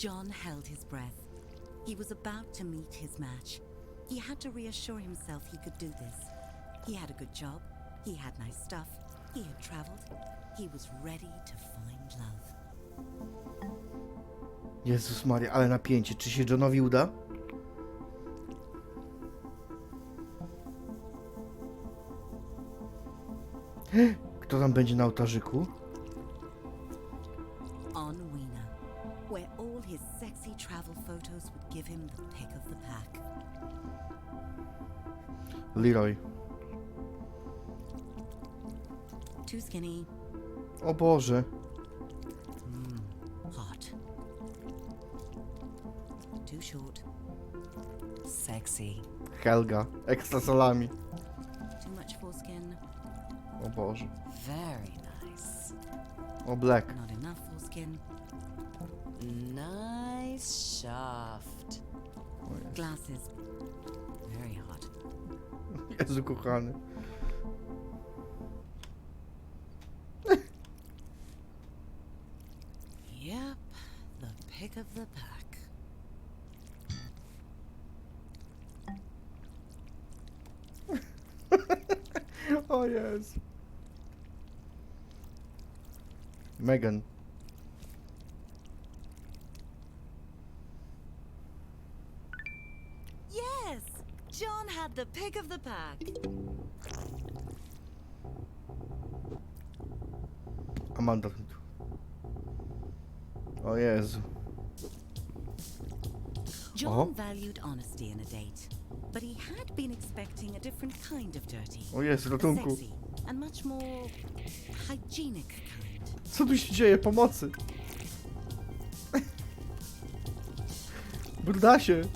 John held his breath. He was about to meet his match. He had to reassure himself he could do this. He had a good job. He had nice stuff. He had traveled. He was ready to find love. Jezus Maria, ale napięcie. Czy się Johnowi uda? Kto tam będzie na ołtarzyku? On Weena, where all his sexy travel photos would give him the pick of the pack. Leroy. Too skinny, O Boże. hot. Too short, sexy. Helga. Ekstra salami. Too much foreskin, O Boże. very nice. O Black. Not enough foreskin, Nice shaft. O Jezu. glasses, very hot. Jezu kochany. Yep, the pick of the pack. O Jezu. Megan. The pick of the pack. Amanda. O Jezu. John valued honesty in a date, but he had been expecting a different kind of dirty. O Jezu, A ratunku. sexy and much more hygienic kind. Co tu się dzieje? Pomocy. Brudasie.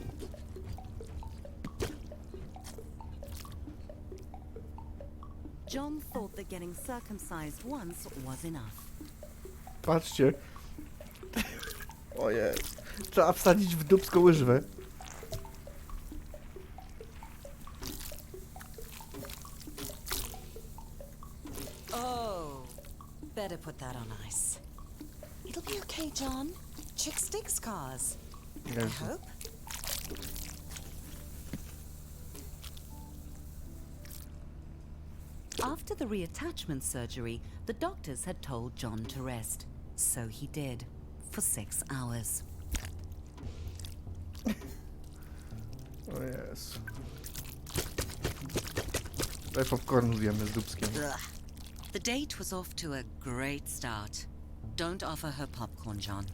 John thought that getting circumcised once was enough. Patrzcie. Ojej. Trzeba wsadzić w dupsko łyżwę. Oh, better put that on ice. It'll be okay, John. Chick stick scars. I Jezu. hope. After the reattachment surgery, the doctors had told John to rest. So he did, for 6 hours. O Jezu. Daj popcornu zjemy z dupskiem. Ugh. The date was off to a great start. Don't offer her popcorn, John.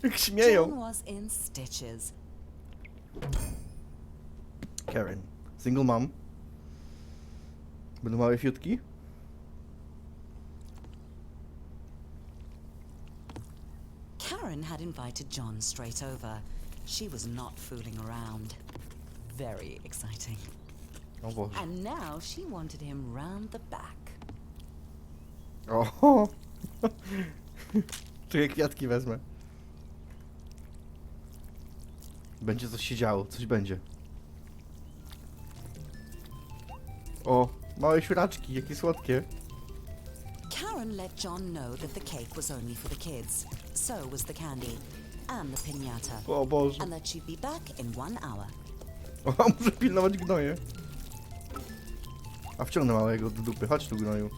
Jak John śmieją. was in stitches. Karen. Single mom. Będą małe fiutki? Karen had invited John straight over. She was not fooling around. Very exciting. O Boże. And now she wanted him round the back. Oho! Czekaj, kwiatki wezmę. Będzie coś się działo, coś będzie. O, małe świraczki, jakie słodkie. Karen let John know that the cake was only for the kids. So was the candy. And the piñata. O Boże. And that she'd be back in 1 hour. O, muszę pilnować gnoje. A wciągnę małego do dupy, chodź tu gnoju.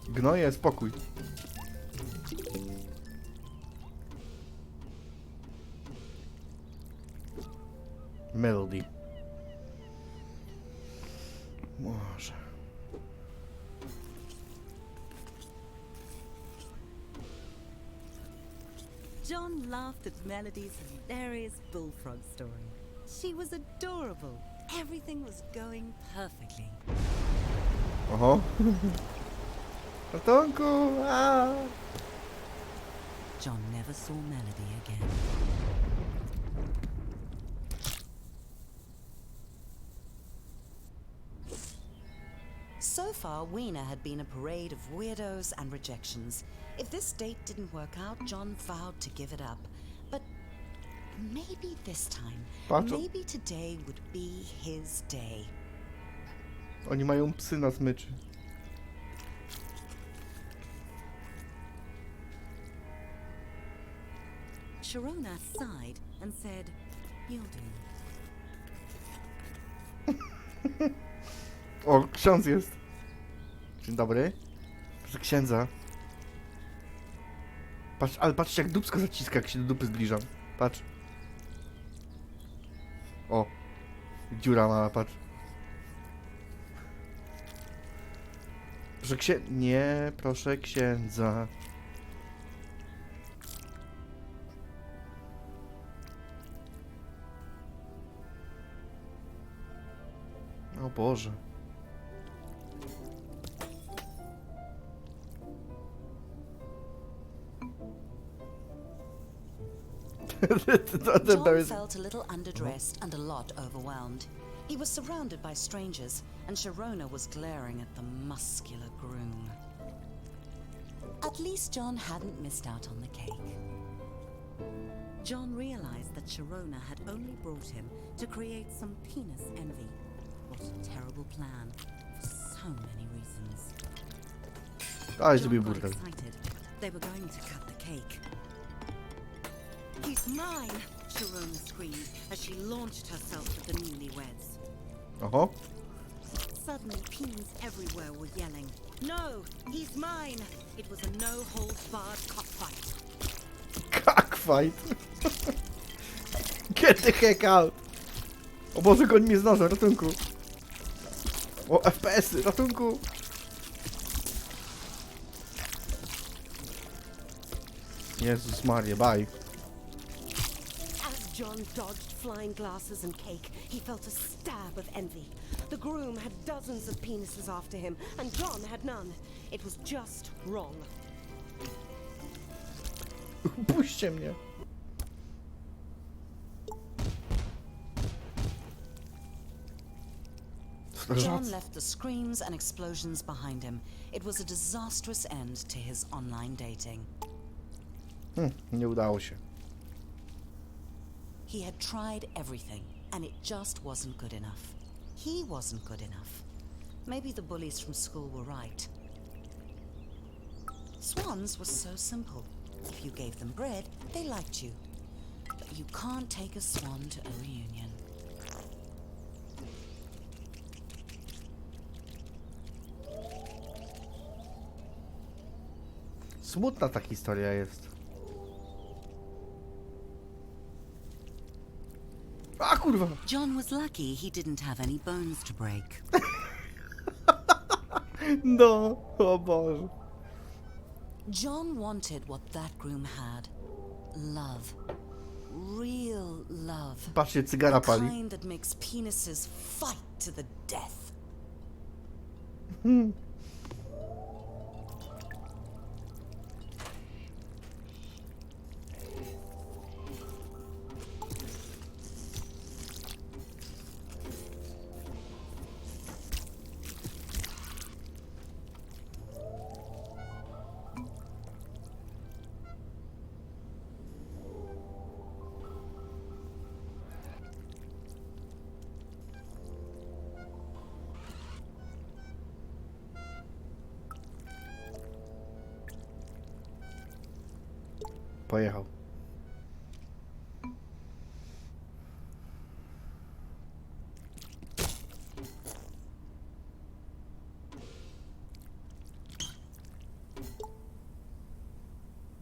Gnoje, spokój. Melody. Może. John laughed at Melody's hilarious bullfrog story. She was adorable. Everything was going perfectly. Oho. Ratunku! A! John never saw Melody again. So far, Weena had been a parade of weirdos and rejections. If this date didn't work out, John vowed to give it up. But maybe this time, Patrzą. maybe today would be his day. Oni mają psy na smyczy. Sharona sighed and said, "You'll do." O, ksiądz jest. Dzień dobry. Proszę księdza. Patrz, ale patrzcie jak dupsko zaciska, jak się do dupy zbliżam. Patrz. O. Dziura mała, patrz. Proszę Nie, proszę księdza. O Boże. John felt a little underdressed and a lot overwhelmed. He was surrounded by strangers, and Sharona was glaring at the muscular groom. At least John hadn't missed out on the cake. John realized that Sharona had only brought him to create some penis envy. What a terrible plan, for so many reasons. Ale John zrobił got burdel. excited. They were going to cut the cake. He's mine! Sharona screamed as she launched herself at the newlyweds. Oho. Suddenly, teens everywhere were yelling, "No, he's mine!" It was a no-holds-barred cockfight. Cockfight. Get the heck out. O Boże, goń mnie z nożem, ratunku. O, FPS-y, ratunku. Jezus Maria, bye. As John dodged flying glasses and cake, he felt a stab of envy. The groom had dozens of penises after him, and John had none. It was just wrong. Puśćcie mnie. John left the screams and explosions behind him. It was a disastrous end to his online dating. Nie udało się. He had tried everything, and it just wasn't good enough. He wasn't good enough. Maybe the bullies from school were right. Swans was so simple. If you gave them bread, they liked you. But you can't take a swan to a reunion. Smutna ta historia jest. A kurwa! John was lucky he didn't have any bones to break. No, o Boże. John wanted what that groom had. Love. Real love. Patrzcie, cygara The pali. kind that makes penises fight to the death. Pojechał.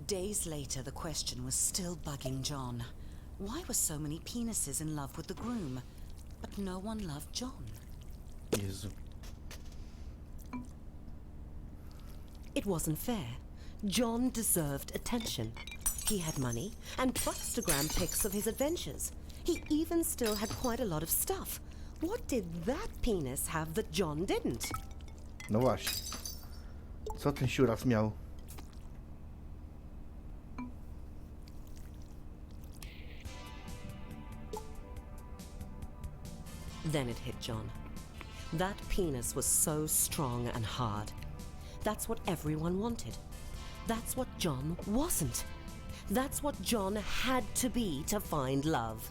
Days later, the question was still bugging John. Why were so many penises in love with the groom, but no one loved John? Jezu. It wasn't fair. John deserved attention. He had money and Bookstagram pics of his adventures. He even still had quite a lot of stuff. What did that penis have that John didn't? No właśnie. Co ten siuras miał? Then it hit John. That penis was so strong and hard. That's what everyone wanted. That's what John wasn't. That's what John had to be to find love.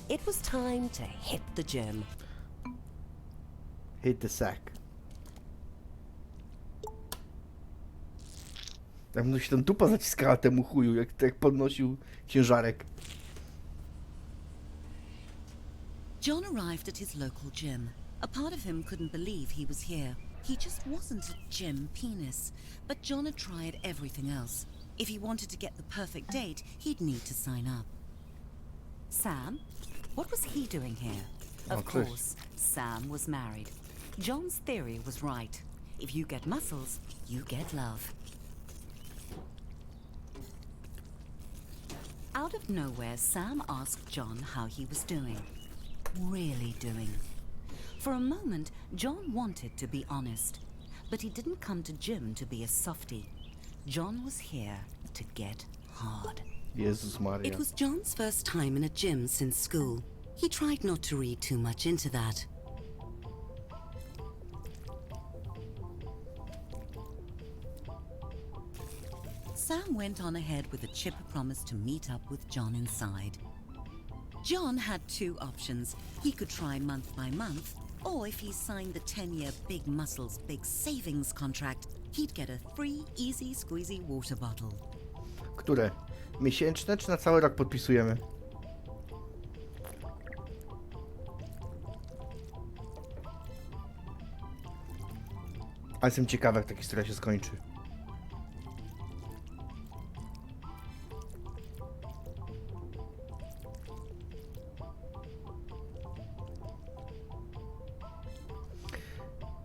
It was time to hit the gym. Hit the sack. Jak mu się tam dupa zaciskała temu chuju, jak podnosił ciężarek. John arrived at his local gym. A part of him couldn't believe he was here. He just wasn't a gym penis, but John had tried everything else. If he wanted to get the perfect date, he'd need to sign up. Sam? What was he doing here? Of Chris. course, Sam was married. John's theory was right. If you get muscles, you get love. Out of nowhere, Sam asked John how he was doing. Really doing. For a moment, John wanted to be honest, but he didn't come to gym to be a softie. John was here to get hard. Jezus Maria. It was John's first time in a gym since school. He tried not to read too much into that. Sam went on ahead with a chipper promise to meet up with John inside. John had two options. He could try month by month, or if he signed the 10-year Big Muscles Big Savings contract, he'd get a free easy squeezy water bottle. Które? Miesięczne czy na cały rok podpisujemy? A jestem ciekawy, jak ta historia się skończy.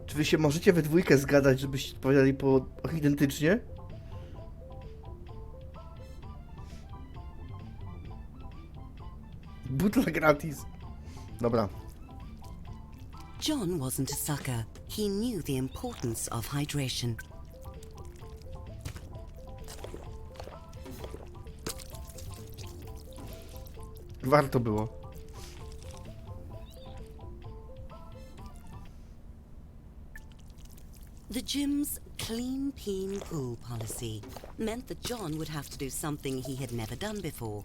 Czy wy się możecie we dwójkę zgadać, żebyście odpowiadali po identycznie? Butla gratis. Dobra. John wasn't a sucker. He knew the importance of hydration. Warto było. The gym's clean peen pool policy meant that John would have to do something he had never done before.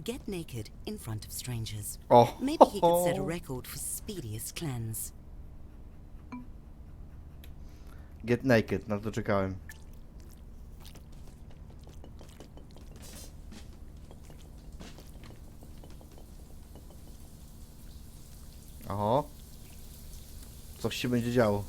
Get naked in front of strangers. O! Maybe he could set a record for speediest cleanse. Get naked, na to czekałem. Oho. Coś się będzie działo.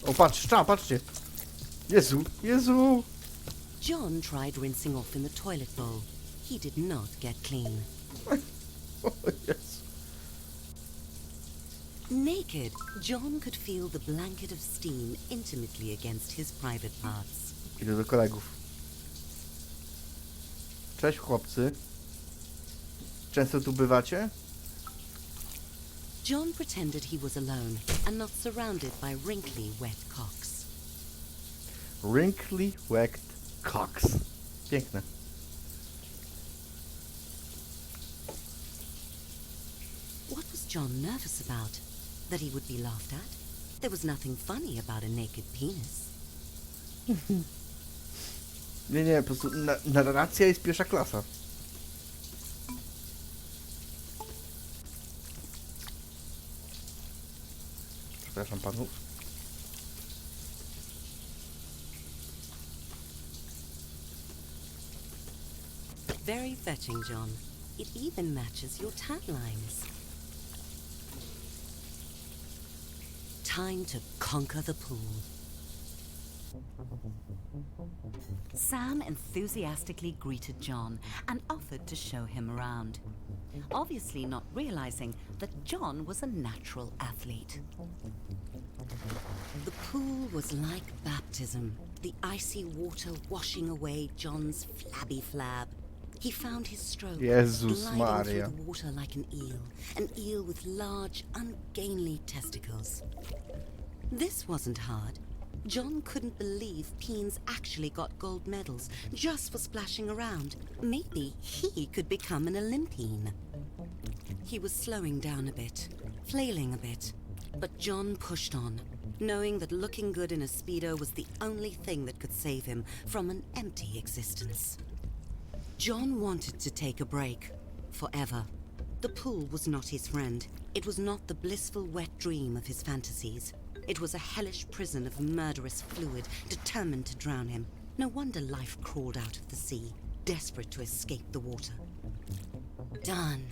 O, patrz, patrzcie. Jezu, Jezu. John tried rinsing off in the toilet bowl. He did not get clean. O, Jezu. Naked, John could feel the blanket of steam intimately against his private parts. Idę do kolegów. Cześć, chłopcy. Często tu bywacie? John pretended he was alone and not surrounded by wrinkly, wet cocks. Wrinkly wet cocks. Piękne. What was John nervous about? That he would be laughed at? There was nothing funny about a naked penis. Nie, po prostu narracja jest pierwsza klasa. Przepraszam panów. Very fetching, John. It even matches your tan lines. Time to conquer the pool. Sam enthusiastically greeted John and offered to show him around, obviously not realizing that John was a natural athlete. The pool was like baptism, the icy water washing away John's flabby flab. He found his stroke, Jezus gliding Maria. through the water like an eel with large, ungainly testicles. This wasn't hard. John couldn't believe Peens actually got gold medals just for splashing around. Maybe he could become an Olympian. He was slowing down a bit, flailing a bit, but John pushed on, knowing that looking good in a Speedo was the only thing that could save him from an empty existence. John wanted to take a break, forever. The pool was not his friend. It was not the blissful wet dream of his fantasies. It was a hellish prison of murderous fluid, determined to drown him. No wonder life crawled out of the sea, desperate to escape the water. Done.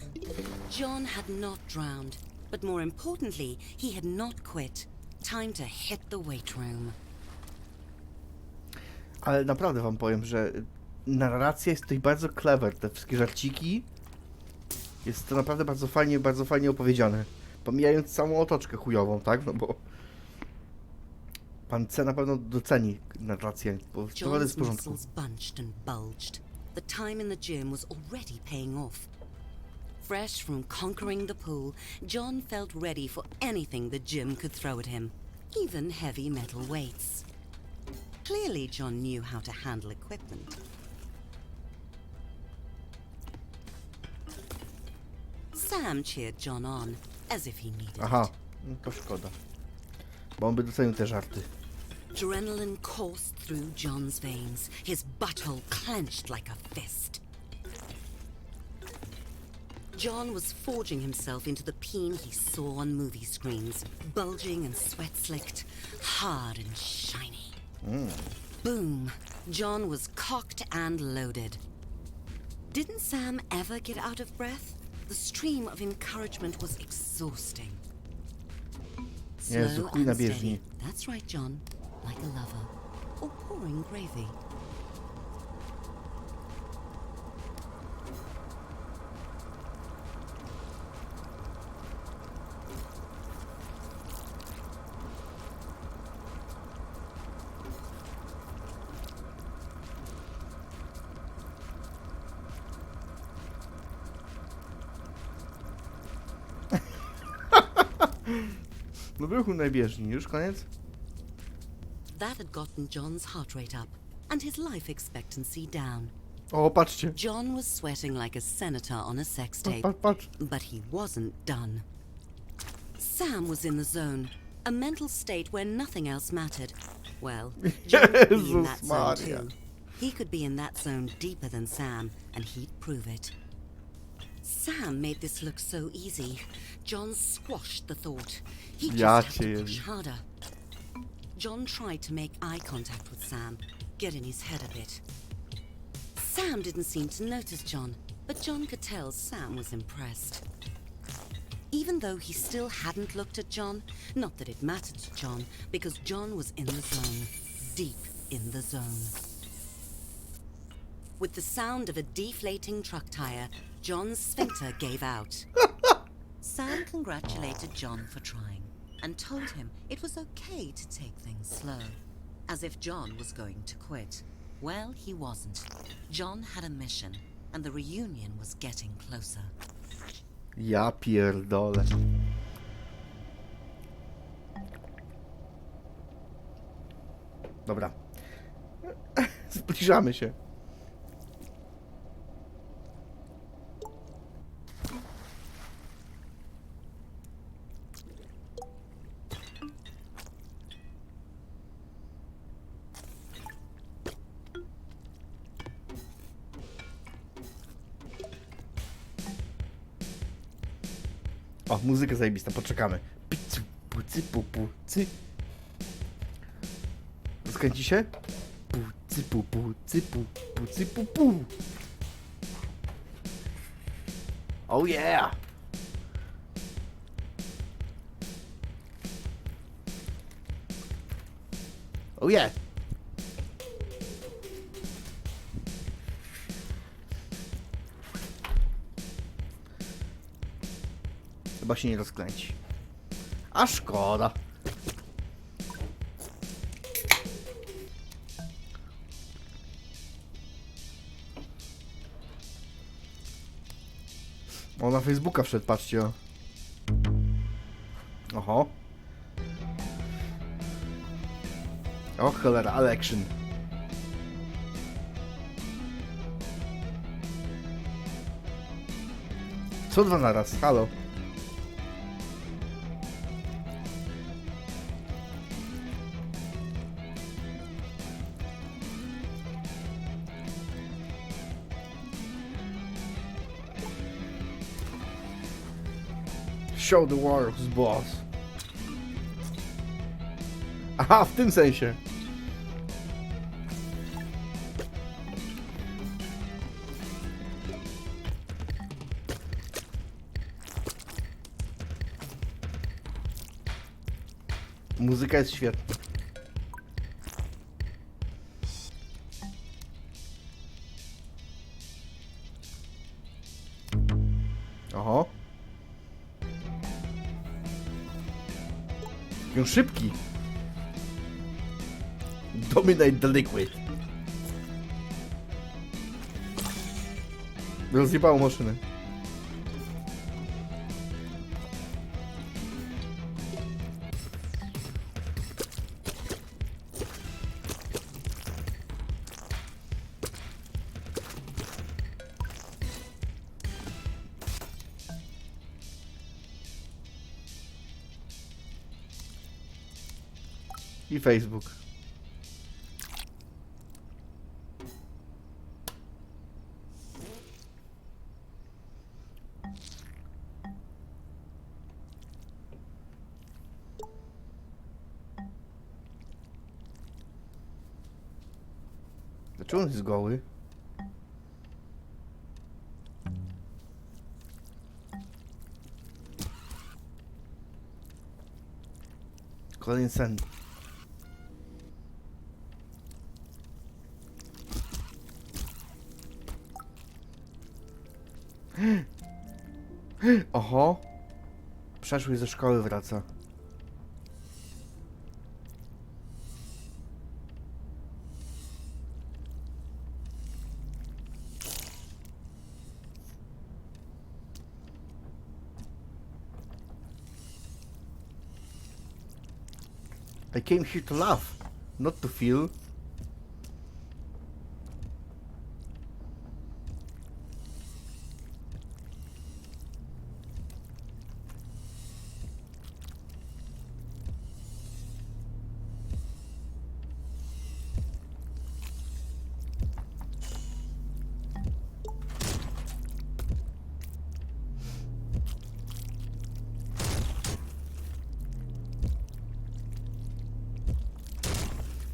John had not drowned, but more importantly, he had not quit. Time to hit the weight room. Ale naprawdę wam powiem, że narracja jest tutaj bardzo clever. Te wszystkie żarciki. Jest to naprawdę bardzo fajnie opowiedziane. Pomijając całą otoczkę chujową, tak? No bo pan C na pewno doceni narrację, bo naprawdę jest John's w porządku. muscles bunched and bulged. The time in the gym was already paying off. Fresh from conquering the pool, John felt ready for anything the gym could throw at him, even heavy metal weights. Clearly, John knew how to handle equipment. Sam cheered John on, as if he needed Aha, it. no to szkoda. Bo on by docenił te żarty. Adrenaline coursed through John's veins, his butthole clenched like a fist. John was forging himself into the peen he saw on movie screens, bulging and sweat-slicked, hard and shiny. Boom! John was cocked and loaded. Didn't Sam ever get out of breath? The stream of encouragement was exhausting. Jezu, Slow chuj na and bieżni. steady. That's right, John. Like a lover. Or pouring gravy. No był na bieżni, już koniec? That had gotten John's heart rate up and his life expectancy down. O, patrzcie. John was sweating like a senator on a sex tape. Patrz. But he wasn't done. Sam was in the zone, a mental state where nothing else mattered. Well, John could be in that Jezus zone Maria. too. He could be in that zone deeper than Sam, and he'd prove it. Sam made this look so easy. John squashed the thought. He just Ja had cię to push Jezu. harder. John tried to make eye contact with Sam, get in his head a bit. Sam didn't seem to notice John, but John could tell Sam was impressed. Even though he still hadn't looked at John, not that it mattered to John, because John was in the zone, deep in the zone. With the sound of a deflating truck tire, John's sphincter gave out. Sam congratulated John for trying and told him it was okay to take things slow, as if John was going to quit. Well, he wasn't. John had a mission, and the reunion was getting closer. Ja pierdolę. Dobra. Zbliżamy się. O, muzyka zajebista, poczekamy. Picu, pucy, pupu, cy. Skręci się? Pucy, pupu, cypu, pucy, pupu. Oh yeah! Oh yeah! Chyba się nie rozkręci. A szkoda. O, na Facebooka wszedł, patrzcie o. Oho. O cholera, ale action. Co dwa naraz, halo. Show the war who's boss. Aha, w tym sensie. Muzyka jest świetna. Oho. Jaki on szybki. Dominate the liquid. Rozjebało maszynę. I Facebook. Dlaczego on jest goły? Kolejny sen. Oho. Przeszły ze szkoły wraca. I came here to laugh, not to feel.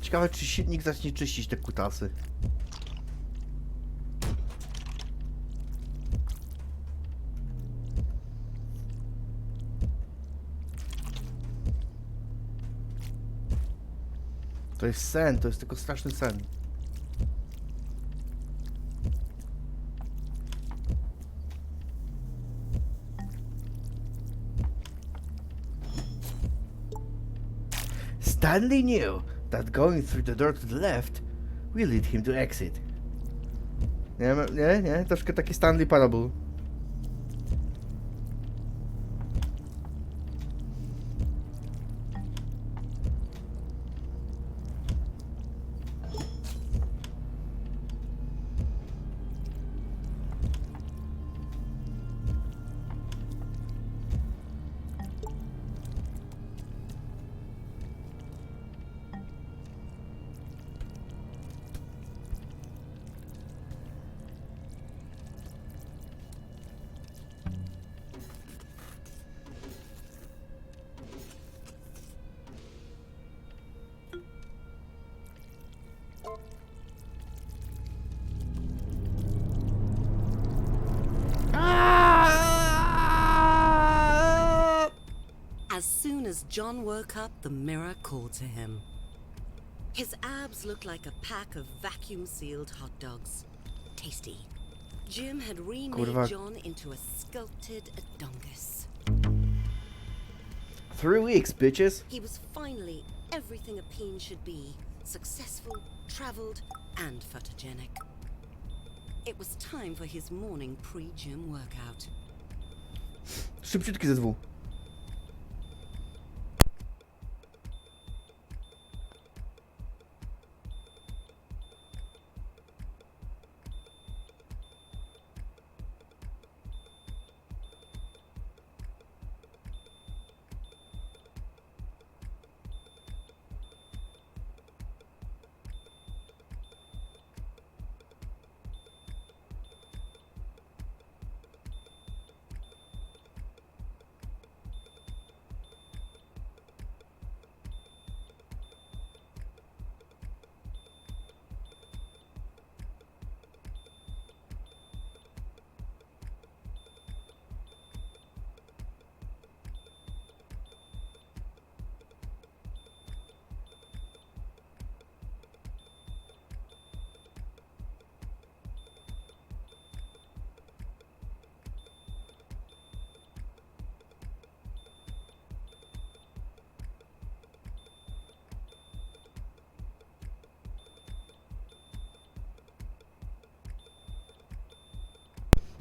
Ciekawe, czy silnik zacznie czyścić te kutasy. To jest sen, to jest tylko straszny sen. Stanley knew that going through the door to the left will lead him to exit. Nie, troszkę taki Stanley Parable. As soon as John woke up, the mirror called to him. His abs looked like a pack of vacuum-sealed hot dogs. Tasty. Jim had remade Kurwa. John into a sculpted Adongus. 3 weeks, bitches. He was finally everything a peen should be. Successful, traveled, and photogenic. It was time for his morning pre-gym workout. Szybciutki ze dwóch.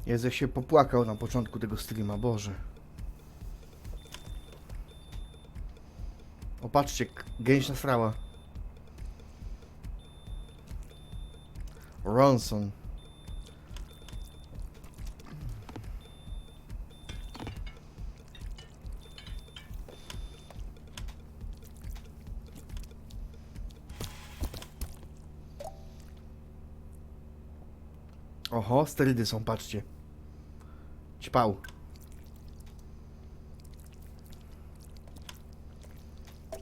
Jezu, jak się popłakał na początku tego streama, Boże. Opatrzcie, gęś nasrała. Ronson. Oho, sterydy są, patrzcie. Ćpał.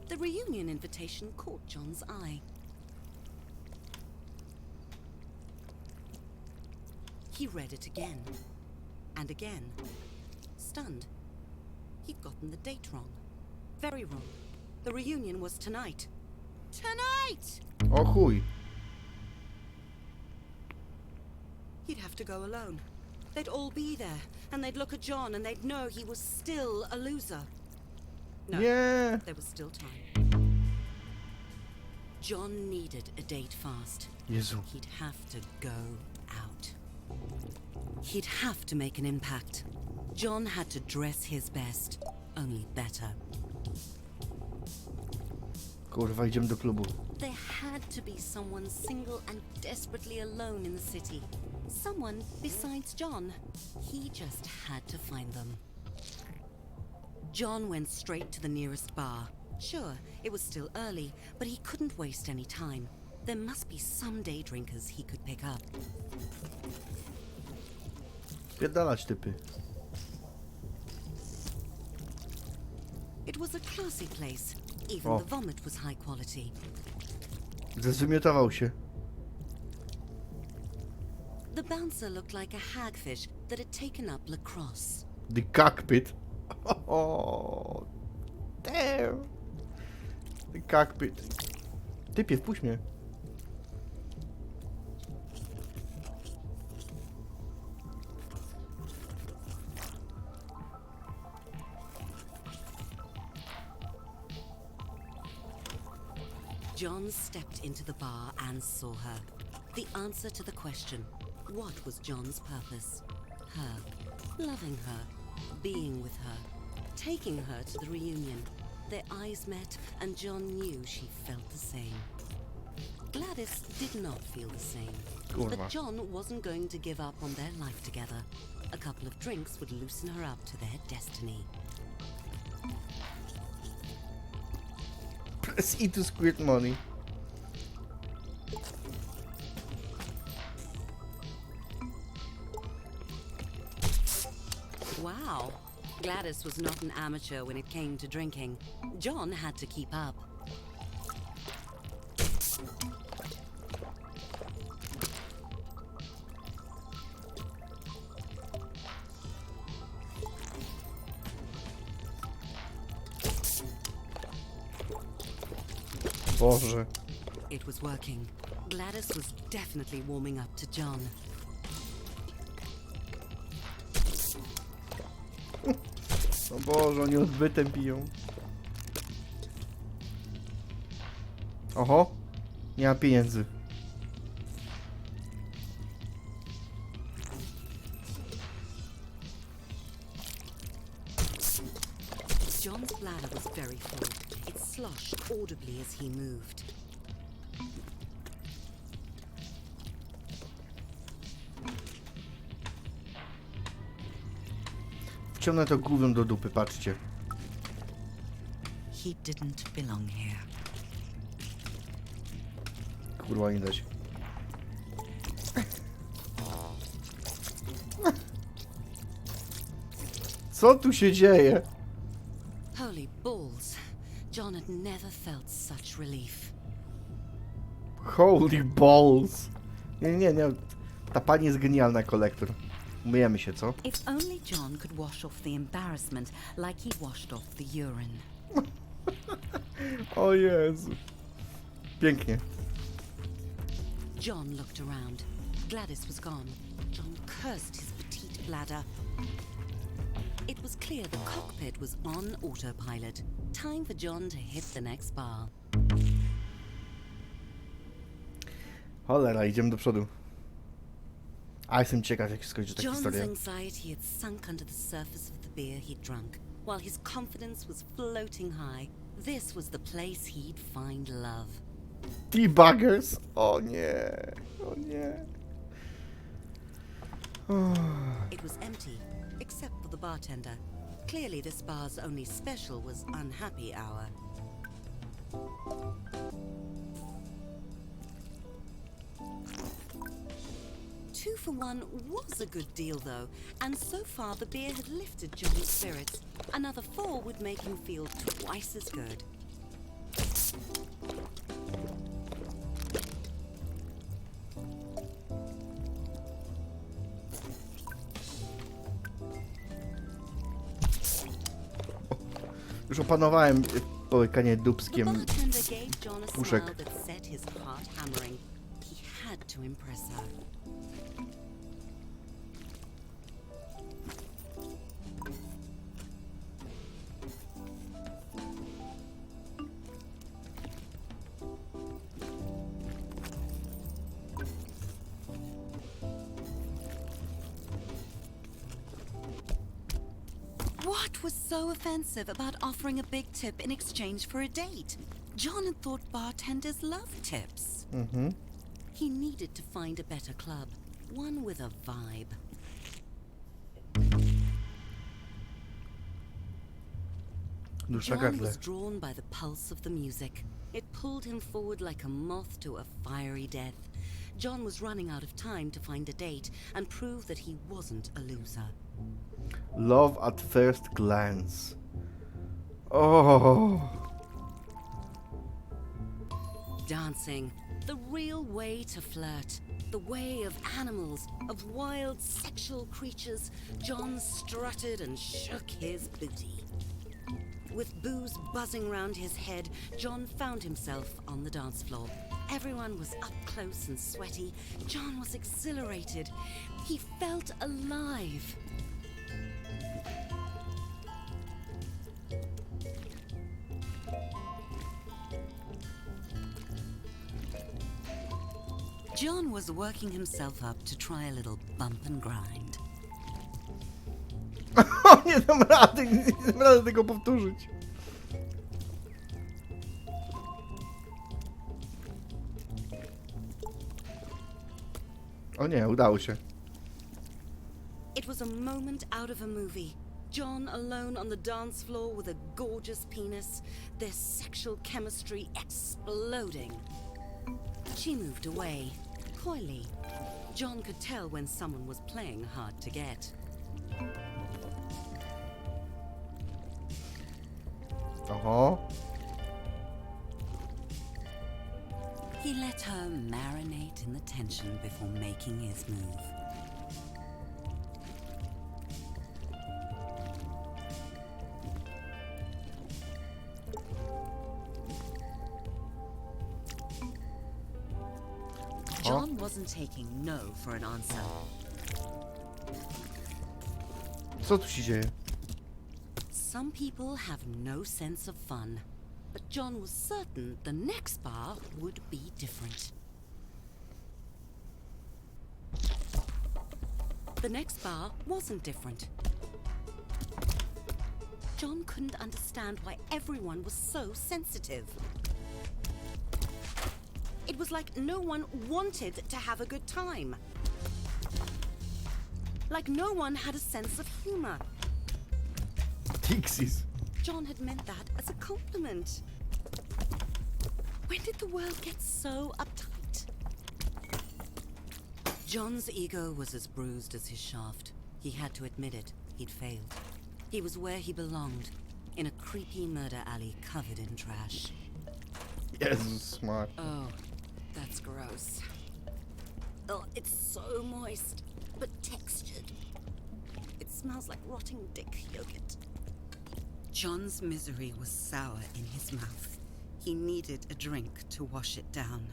The reunion invitation caught John's eye. He read it again and again. Stunned. He'd gotten the date wrong. Very wrong. The reunion was tonight. Tonight! O chuj. He'd have to go alone. They'd all be there, and they'd look at John and they'd know he was still a loser. No, Nie. there was still time. John needed a date fast. Jezu. He'd have to go out. He'd have to make an impact. John had to dress his best, only better. Kurwa, idziemy do klubu. There had to be someone single and desperately alone in the city. Someone besides John. He just had to find them. John went straight to the nearest bar. Sure, it was still early, but he couldn't waste any time. There must be some day drinkers he could pick up. Pierdalać typy. It was a classy place. Even O. the vomit was high quality. Zwymiotował się. The bouncer looked like a hagfish that had taken up lacrosse. The cockpit. Oh, damn. The cockpit. Typie, wpuść mnie. John stepped into the bar and saw her. The answer to the question, what was John's purpose? Her. Loving her. Being with her. Taking her to the reunion. Their eyes met and John knew she felt the same. Gladys did not feel the same. Kurwa. But John wasn't going to give up on their life together. A couple of drinks would loosen her up to their destiny. Press E to squirt money. Wow. Gladys was not an amateur when it came to drinking. John had to keep up. Boże. It was working. Gladys was definitely warming up to John. O Boże, oni odbytem piją. Oho. Nie ma pieniędzy. John's bladder was very full. It sloshed audibly as he moved. Wciągnę to gówno do dupy, patrzcie. He didn't belong here. Kurwa, nie dać. Co tu się dzieje? Holy balls. John had never felt such relief. Holy balls. Nie. Ta pani jest genialna, kolektor. Umyjemy się, co? If only John could wash off the embarrassment like he washed off the urine. O Jezu. Pięknie. John looked around. Gladys was gone. John cursed his petite bladder. It was clear the cockpit was on autopilot. Time for John to hit the next bar. Cholera, idziemy do przodu. A jestem ciekaw, jak się skończy ta John's historia. anxiety had sunk under the surface of the beer he'd drunk, while his confidence was floating high. This was the place he'd find love. T-buggers! O nie. O nie. It was empty, except for the bartender. Clearly this bar's only special was unhappy hour. for one was a good deal, though, and so far the beer had lifted John's spirits. Another 4 would make him feel twice as good. Już opanowałem połykanie The dupskiem. bartender gave John a puszek. smile that set his heart hammering. He had to impress her. What was so offensive about offering a big tip in exchange for a date? John had thought bartenders loved tips. Mhm. He needed to find a better club, one with a vibe. Nóż na John gardle. was drawn by the pulse of the music. It pulled him forward like a moth to a fiery death. John was running out of time to find a date and prove that he wasn't a loser. Love at first glance. Oh. Dancing, the real way to flirt. The way of animals, of wild sexual creatures. John strutted and shook his booty. With booze buzzing round his head, John found himself on the dance floor. Everyone was up close and sweaty. John was exhilarated. He felt alive. John was working himself up to try a little bump and grind. O, nie dam rady tego powtórzyć. O nie, udało się. It was a moment out of a movie. John alone on the dance floor with a gorgeous penis, their sexual chemistry exploding. She moved away, coyly. John could tell when someone was playing hard to get. Oho. He let her marinate in the tension before making his move. John wasn't taking no for an answer. Co tu się dzieje? Some people have no sense of fun, but John was certain the next bar would be different. The next bar wasn't different. John couldn't understand why everyone was so sensitive. It was like no one wanted to have a good time. Like no one had a sense of humor. Pixies. John had meant that as a compliment. When did the world get so uptight? John's ego was as bruised as his shaft. He had to admit it. He'd failed. He was where he belonged, in a creepy murder alley covered in trash. Jezus Maria. Oh, that's gross. Oh, it's so moist, but textured. It smells like rotting dick yogurt. John's misery was sour in his mouth. He needed a drink to wash it down.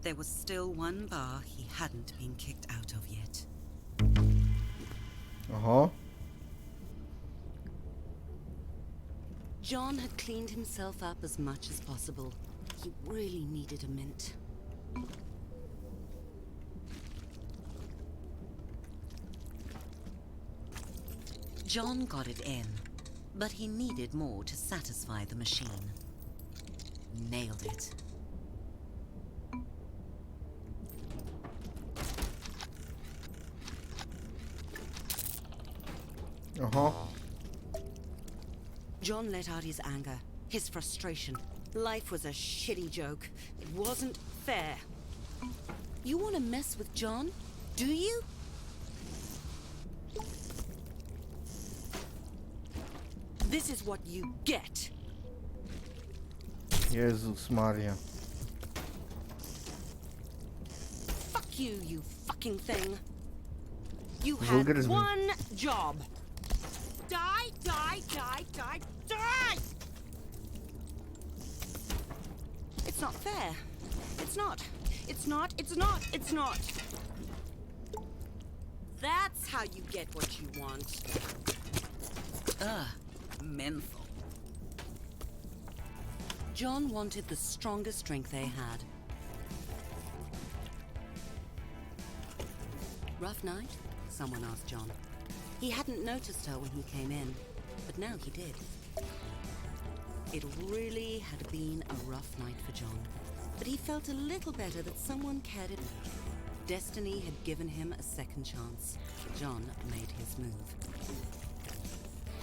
There was still one bar he hadn't been kicked out of yet. Oho. John had cleaned himself up as much as possible. He really needed a mint. John got it in, but he needed more to satisfy the machine. Nailed it. Oho. John let out his anger, his frustration. Life was a shitty joke. It wasn't fair. You want to mess with John? Do you? This is what you get. Jezus Maria. Fuck you, you fucking thing. You had Wulgaryzmy. one job. Die, die, die, die, die! It's not fair. It's not. It's not. It's not. It's not. That's how you get what you want. Ugh, menthol. John wanted the strongest drink they had. Rough night? Someone asked John. He hadn't noticed her when he came in, but now he did. It really had been a rough night for John, but he felt a little better that someone cared enough. Destiny had given him a second chance. John made his move.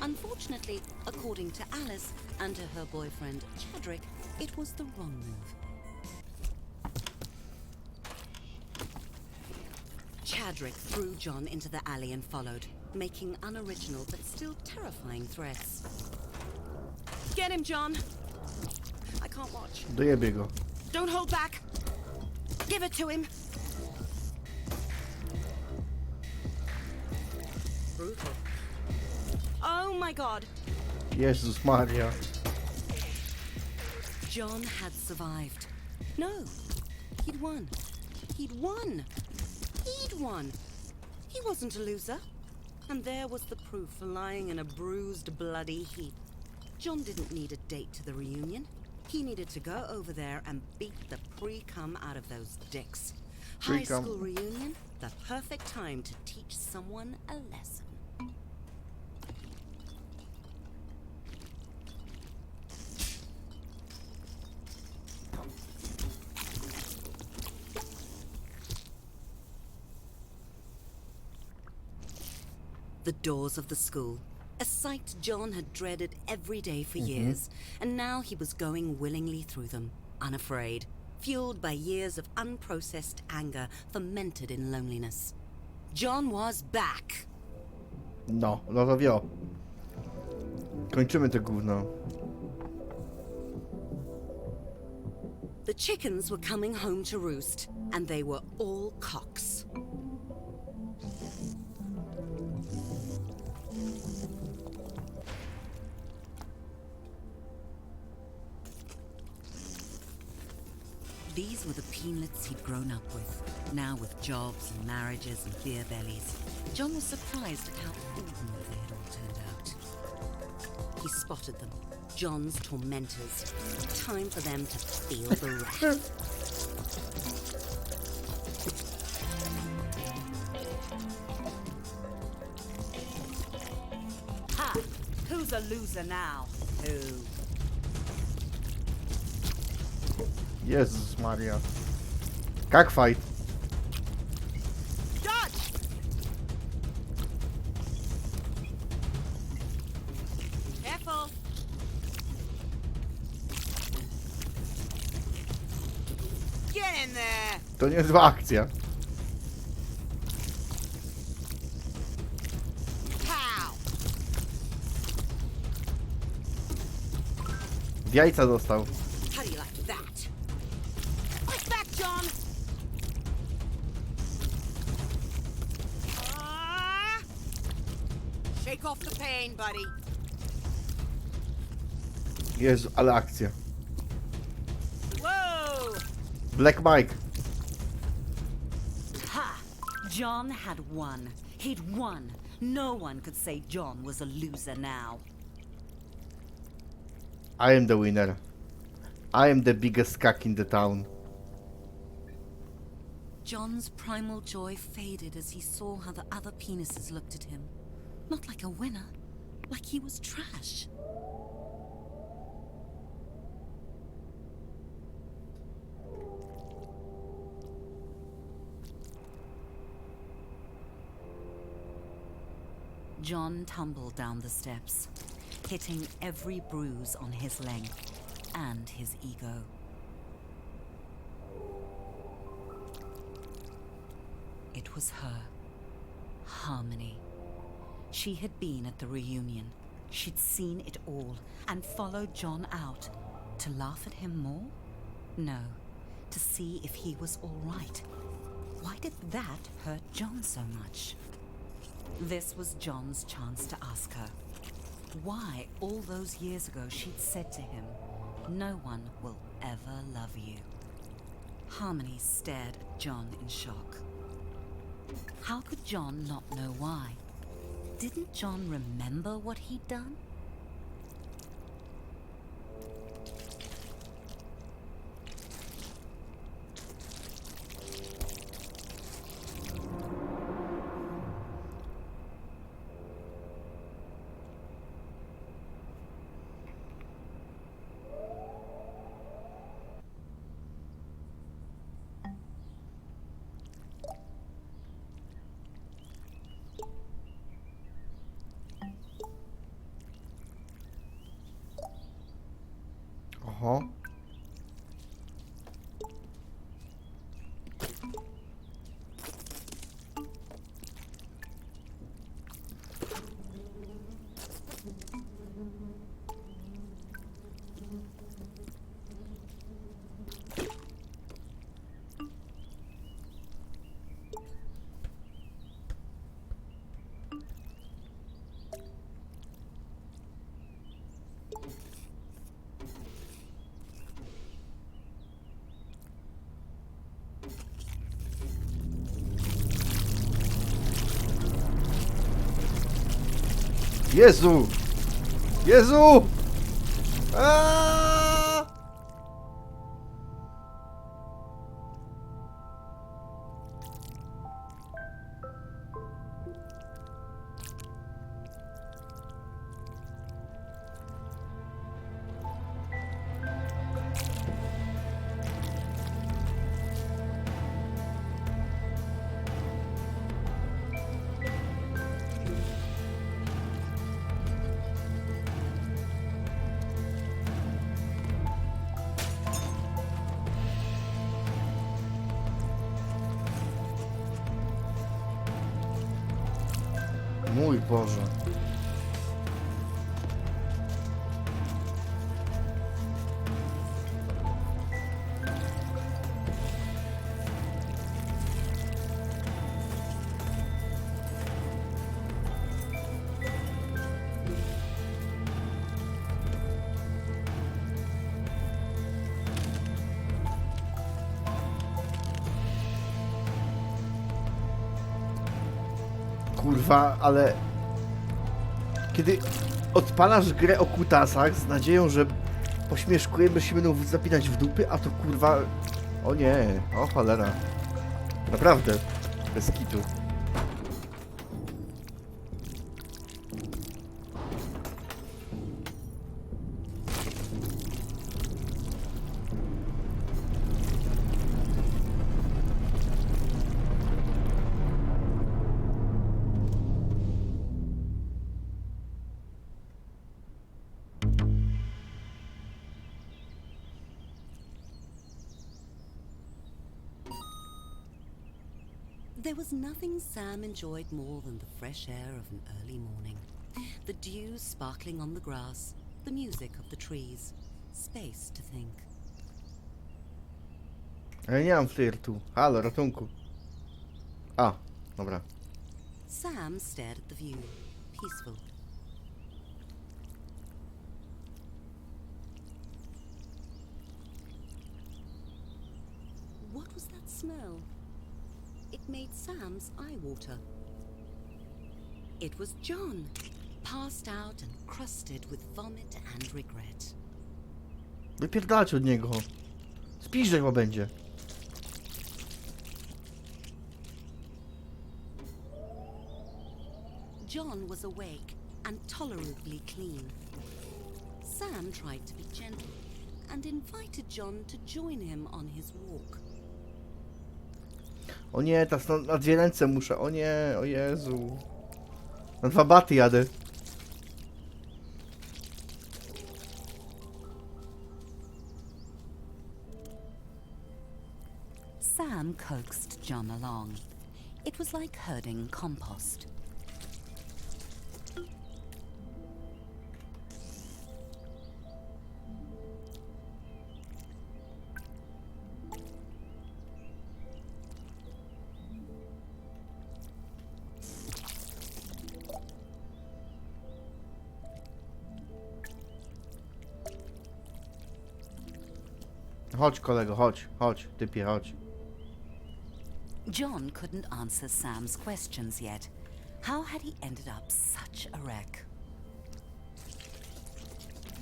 Unfortunately, according to Alice and to her boyfriend Chadrick, it was the wrong move. Chadrick threw John into the alley and followed, making unoriginal but still terrifying threats. Get him, John. I can't watch. Dojebie go. Don't hold back. Give it to him. Brutal. Oh my god. Jezus Maria. John had survived. No, he'd won. He'd won. He'd won. He wasn't a loser. And there was the proof lying in a bruised, bloody heap. John didn't need a date to the reunion. He needed to go over there and beat the pre-cum out of those dicks. High Pre-cum. school reunion, the perfect time to teach someone a lesson. The doors of the school, a sight John had dreaded every day for years, and now he was going willingly through them, unafraid, fueled by years of unprocessed anger fermented in loneliness. John was back. No, no to wio. Kończymy to gówno. The chickens were coming home to roost, and they were all cocks. These were the peanlets he'd grown up with, now with jobs and marriages and beer bellies. John was surprised at how ordinary they had all turned out. He spotted them, John's tormentors. Time for them to feel the wrath. Ha! Who's a loser now? Who? Jezus Maria. Jak fight? Dodge! Careful. Get in there. To niezła akcja. Pow. W jajca dostał. How do you like that? Fight back, John. Shake off the pain, buddy. Jezu, ale akcja. Whoa! Black Mike. Ha! John had won. He'd won. No one could say John was a loser now. I am the winner. I am the biggest cock in the town. John's primal joy faded as he saw how the other penises looked at him. Not like a winner, like he was trash. John tumbled down the steps, hitting every bruise on his length and his ego. It was her, Harmony. She had been at the reunion, She'd seen it all and followed John out. To laugh at him more? No, to see if he was all right. Why did that hurt John so much? This was John's chance to ask her. Why, all those years ago, she'd said to him, "No one will ever love you." Harmony stared at John in shock. How could John not know why? Didn't John remember what he'd done? Oho. Jezu! Jezu! Aaaa! Mój Boże. Kurwa, ale kiedy odpalasz grę o kutasach z nadzieją, że pośmieszkujemy się będą zapinać w dupy, a to kurwa... O nie, o cholera. Naprawdę, bez kitu. There was nothing Sam enjoyed more than the fresh air of an early morning. The dew sparkling on the grass, the music of the trees, space to think. Ja nie mam flirtu. Halo, ratunku. A, dobra. Sam stared at the view, peaceful. What was that smell? It made Sam's eye water. It was John, passed out and crusted with vomit and regret. Wypierdalać od niego. Spisz, że chyba będzie. John was awake and tolerably clean. Sam tried to be gentle and invited John to join him on his walk. O nie, teraz na dwie ręce muszę. O nie, o Jezu. Na dwa baty jadę. Sam coaxed John along. It was like herding compost. Chodź, kolego, chodź, chodź, typie, chodź. John couldn't answer Sam's questions yet. How had he ended up such a wreck?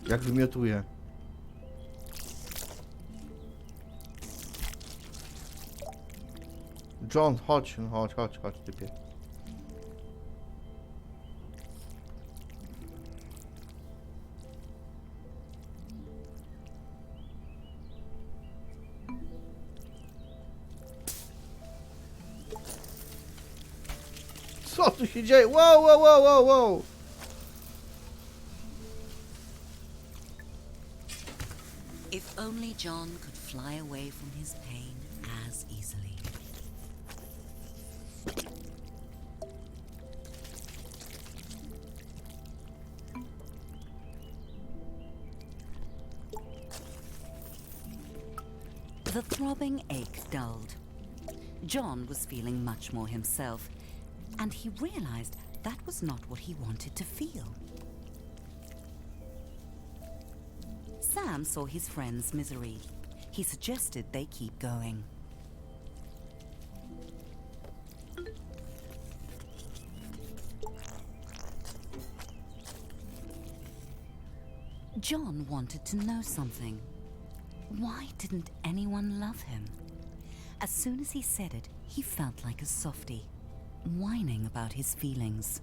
Jak wymiotuje. John, chodź, no chodź, chodź, chodź, typie. Co tu się dzieje? Wow, wow, wow, wow, wow! If only John could fly away from his pain as easily. The throbbing ache dulled. John was feeling much more himself, and he realized that was not what he wanted to feel. Sam saw his friend's misery. He suggested they keep going. John wanted to know something. Why didn't anyone love him? As soon as he said it, he felt like a softie, whining about his feelings.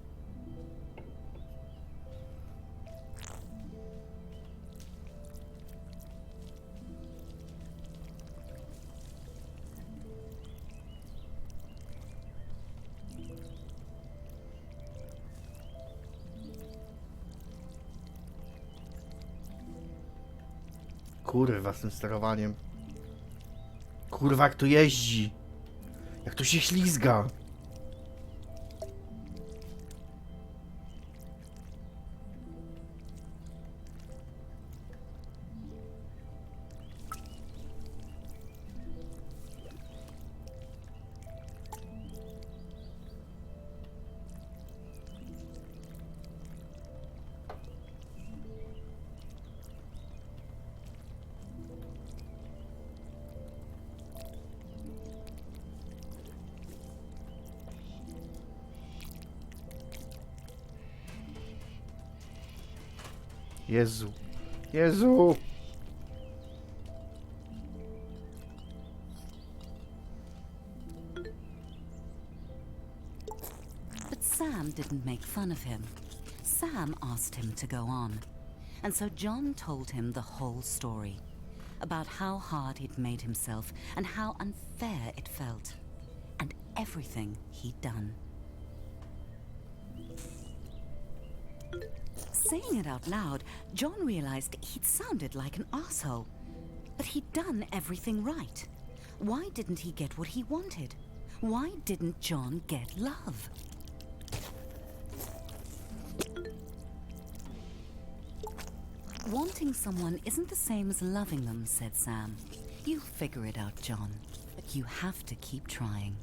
Kurwa, z tym sterowaniem. Kurwa, jak to jeździ. Jak to się ślizga. Jezu. Jezu. But Sam didn't make fun of him. Sam asked him to go on. And so John told him the whole story. About how hard he'd made himself and how unfair it felt. And everything he'd done. Saying it out loud, John realized he'd sounded like an asshole. But he'd done everything right. Why didn't he get what he wanted? Why didn't John get love? Wanting someone isn't the same as loving them, said Sam. You figure it out, John. But you have to keep trying.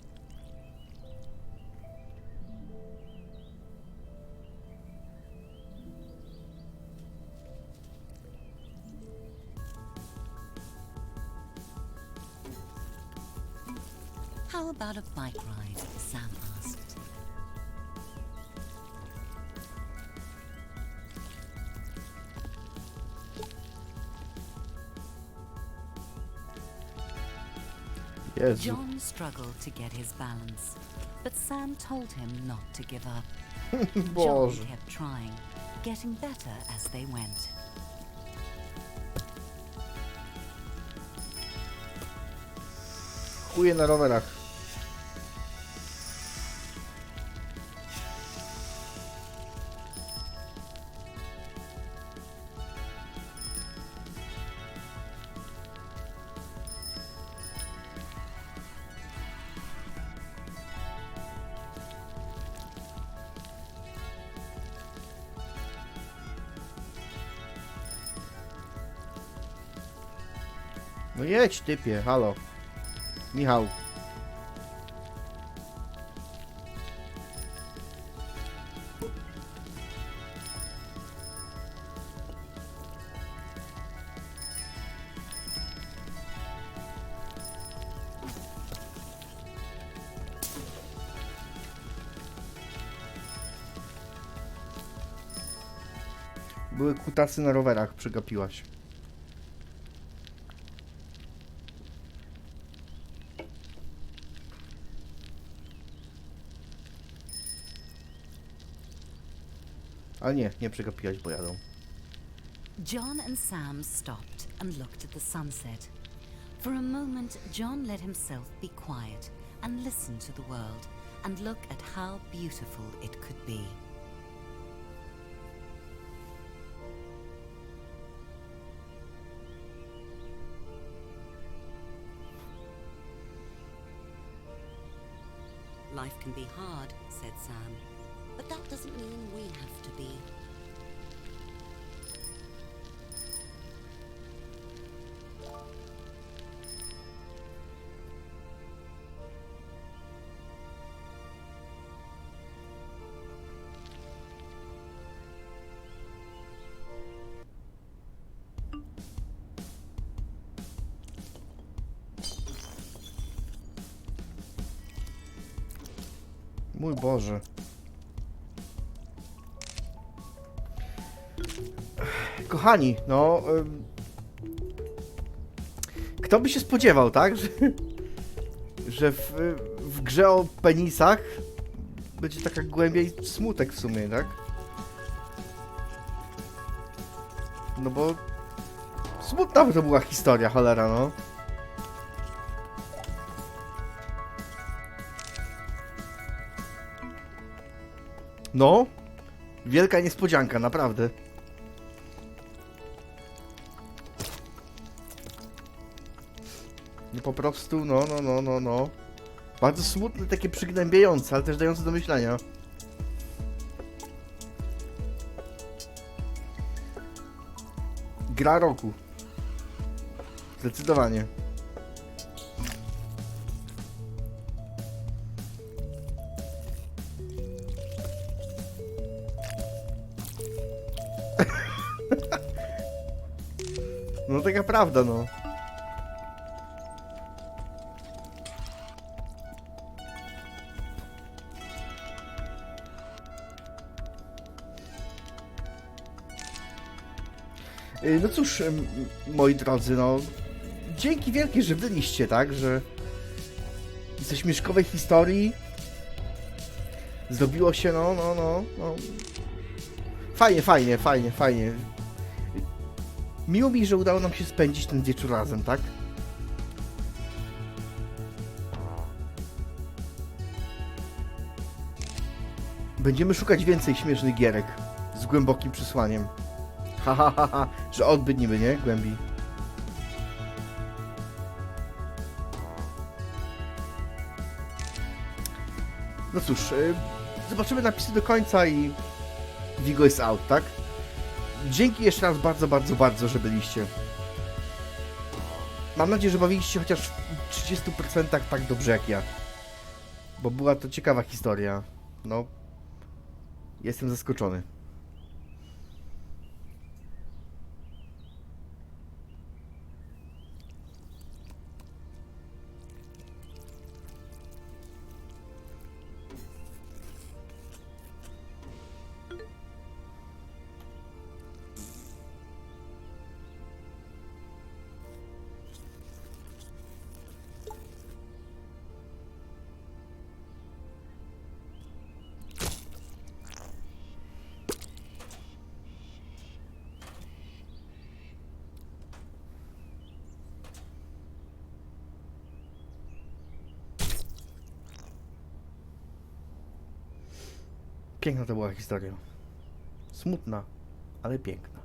How about a bike ride? Sam asked. Jezu. John struggled to get his balance, but Sam told him not to give up. John Boże. kept trying, getting better as they went. Chuje na rowerach. No jedź, typie, halo. Michał. Były kutasy na rowerach, przegapiłaś. Ale nie przegapiłaś, bo jadą. John and Sam stopped and looked at the sunset. For a moment, John let himself be quiet and listen to the world and look at how beautiful it could be. Life can be hard, said Sam, but that doesn't mean we have to be. Mój Boże. Kochani, no... Kto by się spodziewał, tak? Że w grze o penisach będzie taka głębia i smutek w sumie, tak? No bo... Smutna by to była historia, cholera, no. No, wielka niespodzianka, naprawdę. No po prostu, no. Bardzo smutne, takie przygnębiające, ale też dające do myślenia. Gra roku. Zdecydowanie. No taka prawda, no. No cóż, moi drodzy, no dzięki wielkie, że byliście, tak, że ze śmieszkowej historii zrobiło się, no. Fajnie. Miło mi, że udało nam się spędzić ten wieczór razem, tak? Będziemy szukać więcej śmiesznych gierek z głębokim przesłaniem. Ha, że odbyt niby, nie? Głębi. No cóż, zobaczymy napisy do końca i Vigo jest out, tak? Dzięki jeszcze raz bardzo, że byliście. Mam nadzieję, że bawiliście się chociaż w 30% tak dobrze jak ja. Bo była to ciekawa historia. No, jestem zaskoczony. Piękna to była historia. Smutna, ale piękna.